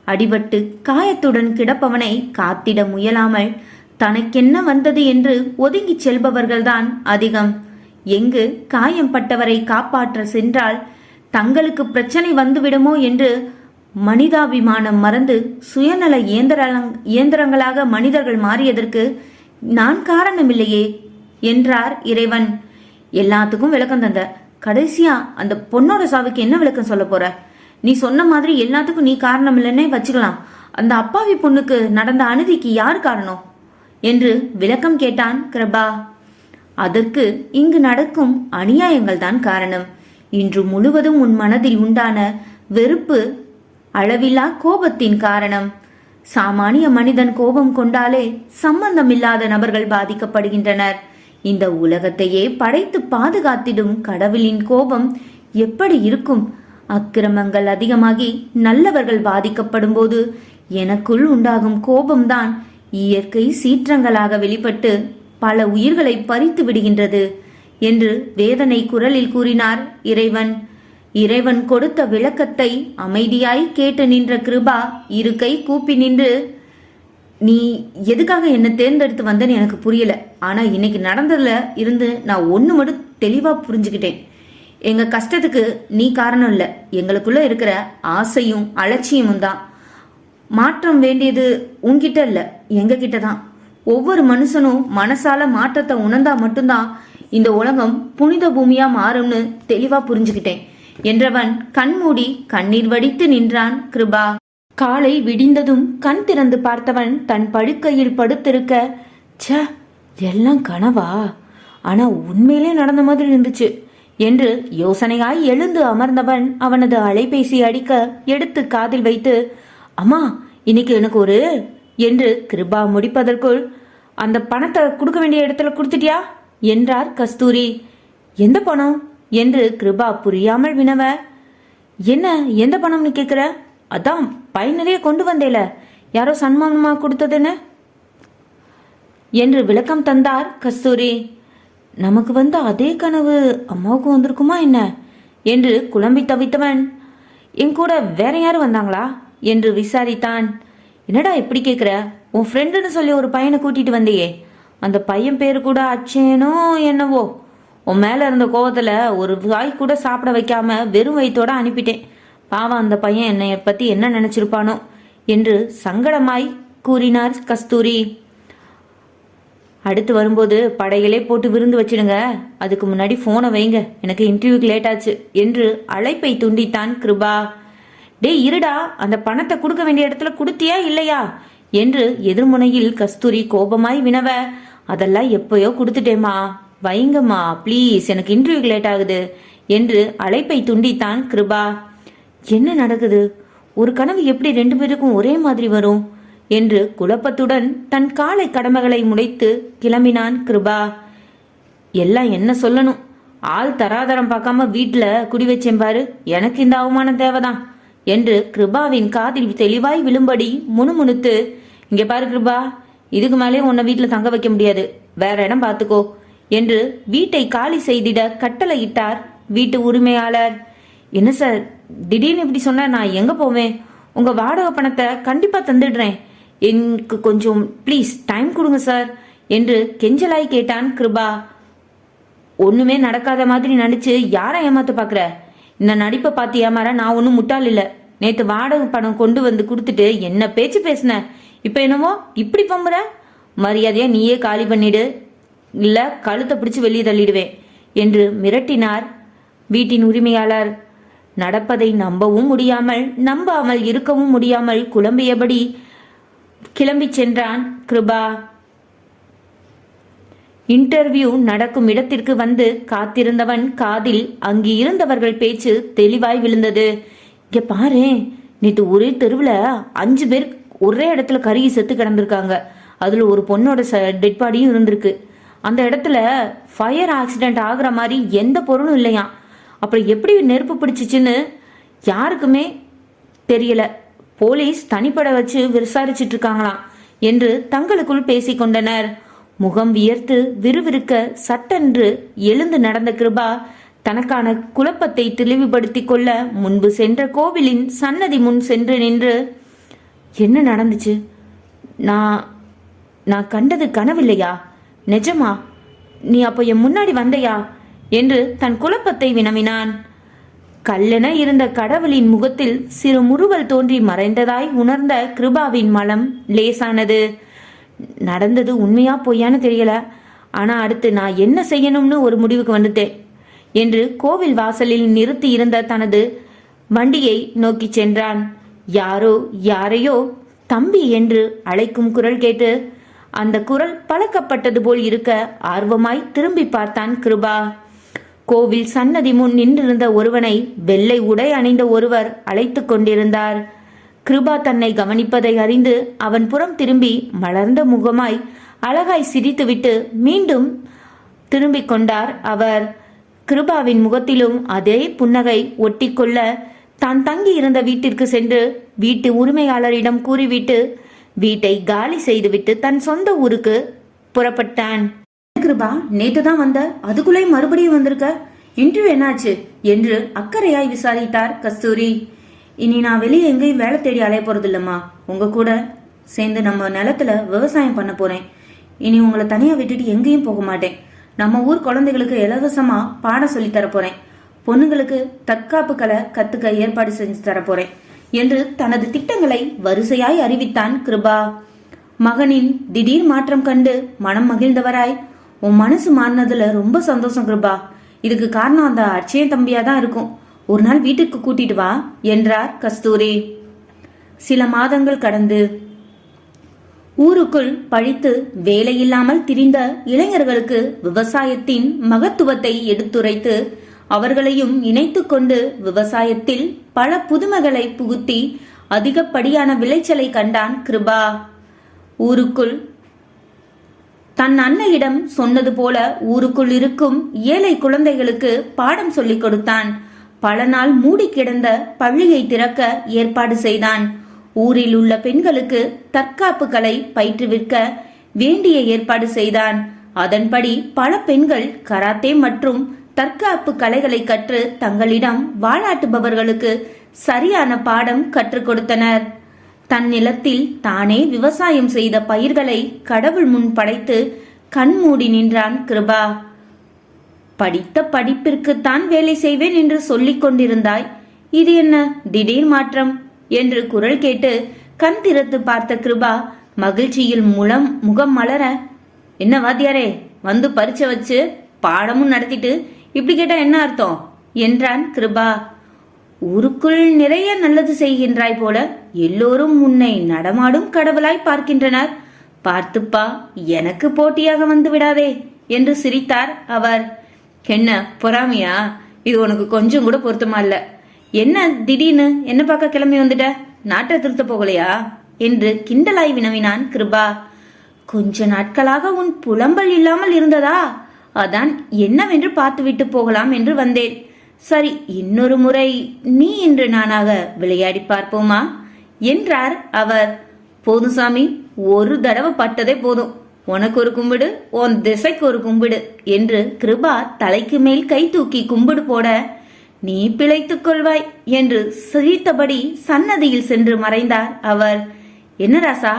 அடிபட்டு காயத்துடன் கிடப்பவனை காத்திட முயலாமல் தனக்கென்ன வந்தது என்று ஒதுங்கிச் செல்பவர்கள்தான் அதிகம். எங்கு காயம் பட்டவரை காப்பாற்ற சென்றால் தங்களுக்கு பிரச்சனை வந்துவிடுமோ என்று மனிதாபிமானம் மறந்து சுயநல இயந்திரங்களாக மனிதர்கள் மாறியதற்கு நான் காரணமில்லையே என்றார் இறைவன். எல்லாத்துக்கும் விளக்கம் தந்த, கடைசியா அந்த பொண்ணோட சாவுக்கு என்ன விளக்கம் சொல்ல போற? நீ சொன்ன மாதிரி எல்லாத்துக்கும் நீ காரணம் இல்லைன்னே வச்சுக்கலாம். அந்த அப்பாவி பொண்ணுக்கு நடந்த அநீதிக்கு யார் காரணம் என்று விளக்கம் கேட்டான் கிருபா. அதற்கு இங்கு நடக்கும் அநியாயங்கள் தான் காரணம். இன்று முழுவதும் உன் மனதில் உண்டான வெறுப்பு அளவில்லா கோபத்தின் காரணம். சாமானிய மனிதன் கோபம் கொண்டாலே சம்பந்தமில்லாத நபர்கள் பாதிக்கப்படுகின்றனர். இந்த உலகத்தையே படைத்து பாதுகாத்திடும் கடவுளின் கோபம் எப்படி இருக்கும்? அக்கிரமங்கள் அதிகமாகி நல்லவர்கள் பாதிக்கப்படும் போது எனக்குள் உண்டாகும் கோபம்தான் இயற்கை சீற்றங்களாக வெளிப்பட்டு பல உயிர்களை பறித்து விடுகின்றது என்று வேதனை குரலில் கூறினார் இறைவன். இறைவன் கொடுத்த விளக்கத்தை அமைதியாய் கேட்டு நின்ற கிருபா இரு கை கூப்பி நின்று, நீ எதுக்காக என்ன தேர்ந்தெடுத்து வந்தேன்னு எனக்கு புரியல. ஆனா இன்னைக்கு நடந்ததுல இருந்து நான் ஒண்ணு மட்டும் தெளிவா புரிஞ்சுக்கிட்டேன். எங்க கஷ்டத்துக்கு நீ காரணம் இல்ல, எங்களுக்குள்ள இருக்கிற ஆசையும் அலட்சியமும் தான். மாற்றம் வேண்டியது உன்கிட்ட இல்ல, எங்க கிட்ட தான். ஒவ்வொரு மனுஷனும் மனசால மாற்றத்தை உணர்ந்தா மட்டும்தான் இந்த உலகம் புனித பூமியா மாறும்னு தெளிவா புரிஞ்சுக்கிட்டேன் என்றவன் கண்மூடி கண்ணீர் வடித்து நின்றான் கிருபா. காலை விடிந்ததும் கண் திறந்து பார்த்தவன் தன் படுக்கையில் படுத்திருக்க, ச்ச எல்லாம் கனவா, ஆனா உண்மையிலே நடந்த மாதிரி இருந்துச்சு என்று யோசனையாய் எழுந்து அமர்ந்தவன் அவனது அலைபேசி அடிக்க எடுத்து காதில் வைத்து, அம்மா இன்னைக்கு எனக்கு ஒரு என்று கிருபா முடிப்பதற்குள், அந்த பணத்தை கொடுக்க வேண்டிய இடத்துல கொடுத்துட்டியா என்றார் கஸ்தூரி. எந்த பணம் என்று கிருபா புரியாமல் வினவ, என்ன எந்த பணம்னு கேட்குற? அதான் பை நிறைய கொண்டு வந்தேல, யாரோ சன்மானமா கொடுத்ததுன்னு என்று விளக்கம் தந்தார் கஸ்தூரி. நமக்கு வந்த அதே கனவு அம்மாவுக்கு வந்திருக்குமா என்ன என்று குழம்பி தவித்தவன், என் கூட வேற யாரும் வந்தாங்களா என்று விசாரித்தான். என்னடா இப்படி கேட்குற? உன் ஃப்ரெண்டுன்னு சொல்லி ஒரு பையனை கூட்டிட்டு வந்தியே, அந்த பையன் பேர் கூட அச்சேனோ என்னவோ. உன் மேலே இருந்த கோவத்தில் ஒரு வாய் கூட சாப்பிட வைக்காம வெறும் வயிற்றோட அனுப்பிட்டேன். பாவம் அந்த பையன் என்னை பற்றி என்ன நினச்சிருப்பானோ என்று சங்கடமாய் கூறினார் கஸ்தூரி. அடுத்து வரும்போது படைகளே போட்டு விருந்து வச்சிடுங்க, அதுக்கு முன்னாடி ஃபோனை வைங்க, எனக்கு இன்டர்வியூக்கு லேட் ஆச்சு என்று அழைப்பை துண்டித்தான் கிருபா. டே இருடா, அந்த பணத்தை கொடுக்க வேண்டிய இடத்துல கொடுத்தியா இல்லையா என்று எதிர்முனையில் கஸ்தூரி கோபமாய் வினவ, அதெல்லாம் எப்பயோ கொடுத்துட்டேம்மா, வைங்கம்மா ப்ளீஸ், எனக்கு இன்டர்வியூக்கு லேட் ஆகுது என்று அழைப்பை துண்டித்தான் கிருபா. என்ன நடக்குது? ஒரு கனவு எப்படி 2 பேருக்கும் ஒரே மாதிரி வரும் என்று குழப்பத்துடன் தன் காலை கடமைகளை முடித்து கிளம்பினான் கிருபா. எல்லாம் என்ன சொல்லணும், ஆள் தராதரம் பார்க்காம வீட்டில் குடி வச்சேன் பாரு, எனக்கு இந்த அவமானம் தேவைதான் என்று கிருபாவின் காதில் தெளிவாய் விழும்படி முணுமுணுத்து, இங்கே பாரு கிருபா, இதுக்கு மேலே உன்னை வீட்டில் தங்க வைக்க முடியாது, வேற இடம் பார்த்துக்கோ என்று வீட்டை காலி செய்திட கட்டளையிட்டார் வீட்டு உரிமையாளர். என்ன சார் திடீர்னு இப்படி சொன்னா நான் எங்க போவேன்? உங்க வாடகை பணத்தை கண்டிப்பா தந்துடுறேன், எனக்கு கொஞ்சம் ப்ளீஸ் டைம் கொடுங்க சார் என்று கெஞ்சலாய் கேட்டான் கிருபா. ஒண்ணுமே நடக்காத மாதிரி நடிச்சு யாரை ஏமாத்த பாக்குற? இந்த நடிப்பை பார்த்து ஏமாற நான் ஒன்றும் முட்டாள் இல்லை. நேற்று வாடகை பணம் கொண்டு வந்து கொடுத்துட்டு என்ன பேச்சு பேசின, இப்போ என்னவோ இப்படி பம்புற? மரியாதையா நீயே காலி பண்ணிடு, இல்லை கழுத்தை பிடிச்சு வெளியே தள்ளிடுவேன் என்று மிரட்டினார் வீட்டின் உரிமையாளர். நடப்பதை நம்பவும் முடியாமல் நம்பாமல் இருக்கவும் முடியாமல் குழம்பியபடி கிளம்பி சென்றான் கிருபா. இன்டர்வியூ நடக்கும் இடத்திற்கு வந்து காத்திருந்தவன் காதில் அங்கு இருந்தவர்கள் பேச்சு தெளிவாய் விழுந்தது. இங்க பாரு, நேற்று ஒரே தெருவில் 5 பேர் ஒரே இடத்துல கருகி செத்து கிடந்திருக்காங்க. அதுல ஒரு பொண்ணோட டெட் பாடியும் இருந்திருக்கு. அந்த இடத்துல ஃபயர் ஆக்சிடென்ட் ஆகுற மாதிரி எந்த பொருளும் இல்லையா. அப்புறம் எப்படி நெருப்பு பிடிச்சிச்சுன்னு யாருக்குமே தெரியல. போலீஸ் தனிப்பட வச்சு விசாரிச்சிட்டு இருக்காங்களாம் என்று தங்களுக்குள் பேசிக்கொண்டனர். முகம் வியர்த்து விறுவிறுக்க சட்டென்று எழுந்து நடந்த கிருபா தனக்கான குழப்பத்தை தெளிவுபடுத்திக் கொள்ள முன்பு சென்ற கோவிலின் சன்னதி முன் சென்று நின்று, என்ன நடந்துச்சு? நான் கண்டது கனவில்லையா? நிஜமா? நீ அப்போ என் முன்னாடி வந்தையா என்று தன் குழப்பத்தை வினவினான். கல்லென இருந்த கடவுளின் முகத்தில் சிறு முறுவல் தோன்றி மறைந்ததாய் உணர்ந்த கிருபாவின் மனம் லேசானது. நடந்தது உண்மையா பொய்யான்னு தெரியல, ஆனா அடுத்து நான் என்ன செய்யணும்னு ஒரு முடிவுக்கு வந்துட்டேன் என்று கோவில் வாசலில் நிறுத்தி இருந்த தனது வண்டியை நோக்கி சென்றான். யாரையோ தம்பி என்று அழைக்கும் குரல் கேட்டு அந்த குரல் பழக்கப்பட்டது போல் இருக்க ஆர்வமாய் திரும்பி பார்த்தான் கிருபா. கோவில் சன்னதி முன் நின்றிருந்த ஒருவனை வெள்ளை உடை அணிந்த ஒருவர் அழைத்து கொண்டிருந்தார். கிருபா தன்னை கவனிப்பதை அறிந்து அவன் புறம் திரும்பி மலர்ந்த முகமாய் அழகாய் சிரித்துவிட்டு மீண்டும் திரும்பிக் கொண்டார் அவர். கிருபாவின் முகத்திலும் அதே புன்னகை ஒட்டிக்கொள்ள தான் தங்கி இருந்த வீட்டிற்கு சென்று வீட்டு உரிமையாளரிடம் கூறிவிட்டு வீட்டை காலி செய்துவிட்டு தன் சொந்த ஊருக்கு புறப்பட்டான். கிருபா, நேத்து தான் வந்த, அதுக்குள்ளே மறுபடியும் வந்திருக்க, இன்டர்வியூ என்னாச்சு என்று அக்கறையாய் விசாரித்தார் கஸ்தூரி. இனி நான் வெளியே எங்கேயும் வேலை தேடி அலைய போறது இல்லம்மா, உங்க கூட சேர்ந்து நம்ம நிலத்துல விவசாயம் பண்ண போறேன். இனி உங்களை தனியா விட்டுட்டு எங்கேயும் போக மாட்டேன். நம்ம ஊர் குழந்தைகளுக்கு இலவசமா பாடம் சொல்லி தர போறேன். பொண்ணுங்களுக்கு தற்காப்பு கலை கத்துக்க ஏற்பாடு செஞ்சு தர போறேன் என்று தனது திட்டங்களை வரிசையாய் அறிவித்தான் கிருபா. மகனின் திடீர் மாற்றம் கண்டு மனம் மகிழ்ந்தவராய், உன் மனசு மாறினதுல ரொம்ப சந்தோஷம் கிருபா, இதுக்கு காரணம் அந்த அட்சய தம்பியா தான் இருக்கும், ஒரு நாள் வீட்டுக்கு கூட்டிட்டு வா என்றார் கஸ்தூரி. சில மாதங்கள் கடந்து ஊருக்குள் பழித்து வேலையில்லாமல் திரிந்த இளைஞர்களுக்கு விவசாயத்தின் மகத்துவத்தை எடுத்துரைத்து அவர்களையும் இணைத்து கொண்டு விவசாயத்தில் பல புதுமைகளை புகுத்தி அதிகப்படியான விளைச்சலை கண்டான் கிருபா. ஊருக்குள் தன் அன்னையிடம் சொன்னது போல ஊருக்குள் இருக்கும் ஏழை குழந்தைகளுக்கு பாடம் சொல்லிக் கொடுத்தான். பல நாள் மூடி கிடந்த பள்ளியை திறக்க ஏற்பாடு செய்தான். ஊரில் உள்ள பெண்களுக்கு தற்காப்பு கலை பயிற்றுவிக்க வேண்டிய ஏற்பாடு செய்தான். அதன்படி பல பெண்கள் கராத்தே மற்றும் தற்காப்பு கலைகளை கற்று தங்களிடம் வாலாட்டுபவர்களுக்கு சரியான பாடம் கற்றுக் கொடுத்தனர். தன் நிலத்தில் தானே விவசாயம் செய்த பயிர்களை கடவுள் முன் படைத்து கண்மூடி நின்றான் கிருபா. படித்த படிப்பிற்குத்தான் வேலை செய்வேன் என்று சொல்லிக் கொண்டிருந்தாய், இது என்ன திடீர் மாற்றம் என்று குரல் கேட்டு கண் திறந்து பார்த்த கிருபா மகிழ்ச்சியில் முகம் மலர, என்ன வாத்தியாரே, வந்து பரீட்சை வச்சு பாடமும் நடத்திட்டு இப்படி கேட்டா என்ன அர்த்தம் என்றான் கிருபா. ஊருக்குள் நிறைய நல்லது செய்கின்றாய் போல எல்லோரும் உன்னை நடமாடும் கடவுளாய் பார்க்கின்றனர். பார்த்துப்பா, எனக்கு போட்டியாக வந்து விடாதே என்று சிரித்தார் அவர். என்ன பொறாமையா? இது உனக்கு கொஞ்சம் கூட பொருத்தமா இல்ல. என்ன திடீர்னு என்ன பார்க்க கிளம்பி வந்துட்ட? நாட்டை திருத்த போகலையா என்று கிண்டலாய் வினவினான் கிருபா. கொஞ்ச நாட்களாக உன் புலம்பல் இல்லாமல் இருந்ததா, அதான் என்னவென்று பார்த்துவிட்டு போகலாம் என்று வந்தேன். சரி, இன்னொரு முறை நீ இன்று நானாக விளையாடி பார்ப்போமா என்றார் அவர். போதும் சாமி, ஒரு தடவை பட்டதே போதும். உனக்கு ஒரு கும்பிடு, உன் திசைக்கு ஒரு கும்பிடு என்று கிருபா தலைக்கு மேல் கை தூக்கி கும்பிடு போட, நீ பிழைத்துக் கொள்வாய் என்று சிரித்தபடி சன்னதியில் சென்று மறைந்தார் அவர். என்ன ராசா,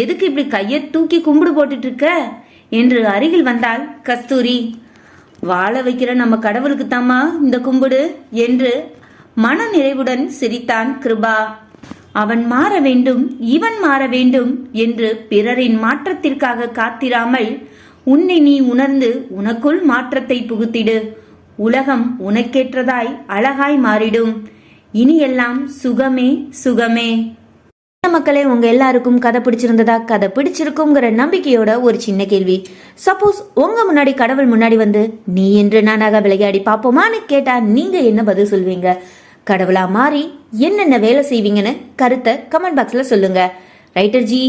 எதுக்கு இப்படி கையை தூக்கி கும்பிடு போட்டுட்டு இருக்க என்று அருகில் வந்தாள் கஸ்தூரி. வாழ வைக்கிற நம்ம கடவுளுக்கு தாமா இந்த கும்பிடு என்று மன நிறைவுடன் சிரித்தான் கிருபா. அவன் மாற வேண்டும், இவன் மாற வேண்டும் என்று பிறரின் மாற்றத்திற்காக காத்திராமல் உன்னை நீ உணர்ந்து உனக்குள் மாற்றத்தை புகுத்திடு. உலகம் உனக்கேற்றதாய் அழகாய் மாறிடும். இனி எல்லாம் சுகமே சுகமே. மக்களே, உங்க எல்லாருக்கும் கதை பிடிச்சிருந்ததா? கதை பிடிச்சிருக்குங்கிற நம்பிக்கையோட ஒரு சின்ன கேள்வி. சப்போஸ் உங்க முன்னாடி கடவுள் முன்னாடி வந்து நீ என்று நானாக விளையாடி பாப்போமான்னு கேட்டா நீங்க என்ன பதில் சொல்வீங்க? கடவுளா மாறி என்னென்ன வேலை செய்வீங்கன்னு கருத்தை கமெண்ட் பாக்ஸ்ல சொல்லுங்க. ரைட்டர் ஜி,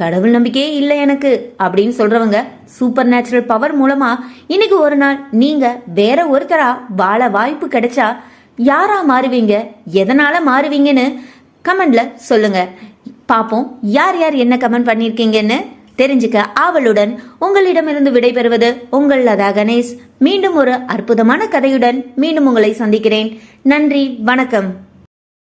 கடவுள் நம்பிக்கையே இல்லை எனக்கு அப்படின்னு சொல்றவங்க சூப்பர் நேச்சுரல் பவர் மூலமா இன்னைக்கு ஒரு நாள் நீங்க வேற ஒருத்தரா வாழ வாய்ப்பு கிடைச்சா யாரா மாறுவீங்க, எதனால மாறுவீங்கன்னு கமெண்ட்ல சொல்லுங்க. பாப்போம் யார் யார் என்ன கமெண்ட் பண்ணிருக்கீங்கன்னு தெரிஞ்சுக்க ஆவலுடன் உங்களிடமிருந்து விடைபெறுவது உங்கள் லதா கணேஷ். மீண்டும் ஒரு அற்புதமான கதையுடன் மீண்டும் உங்களை சந்திக்கிறேன். நன்றி, வணக்கம்.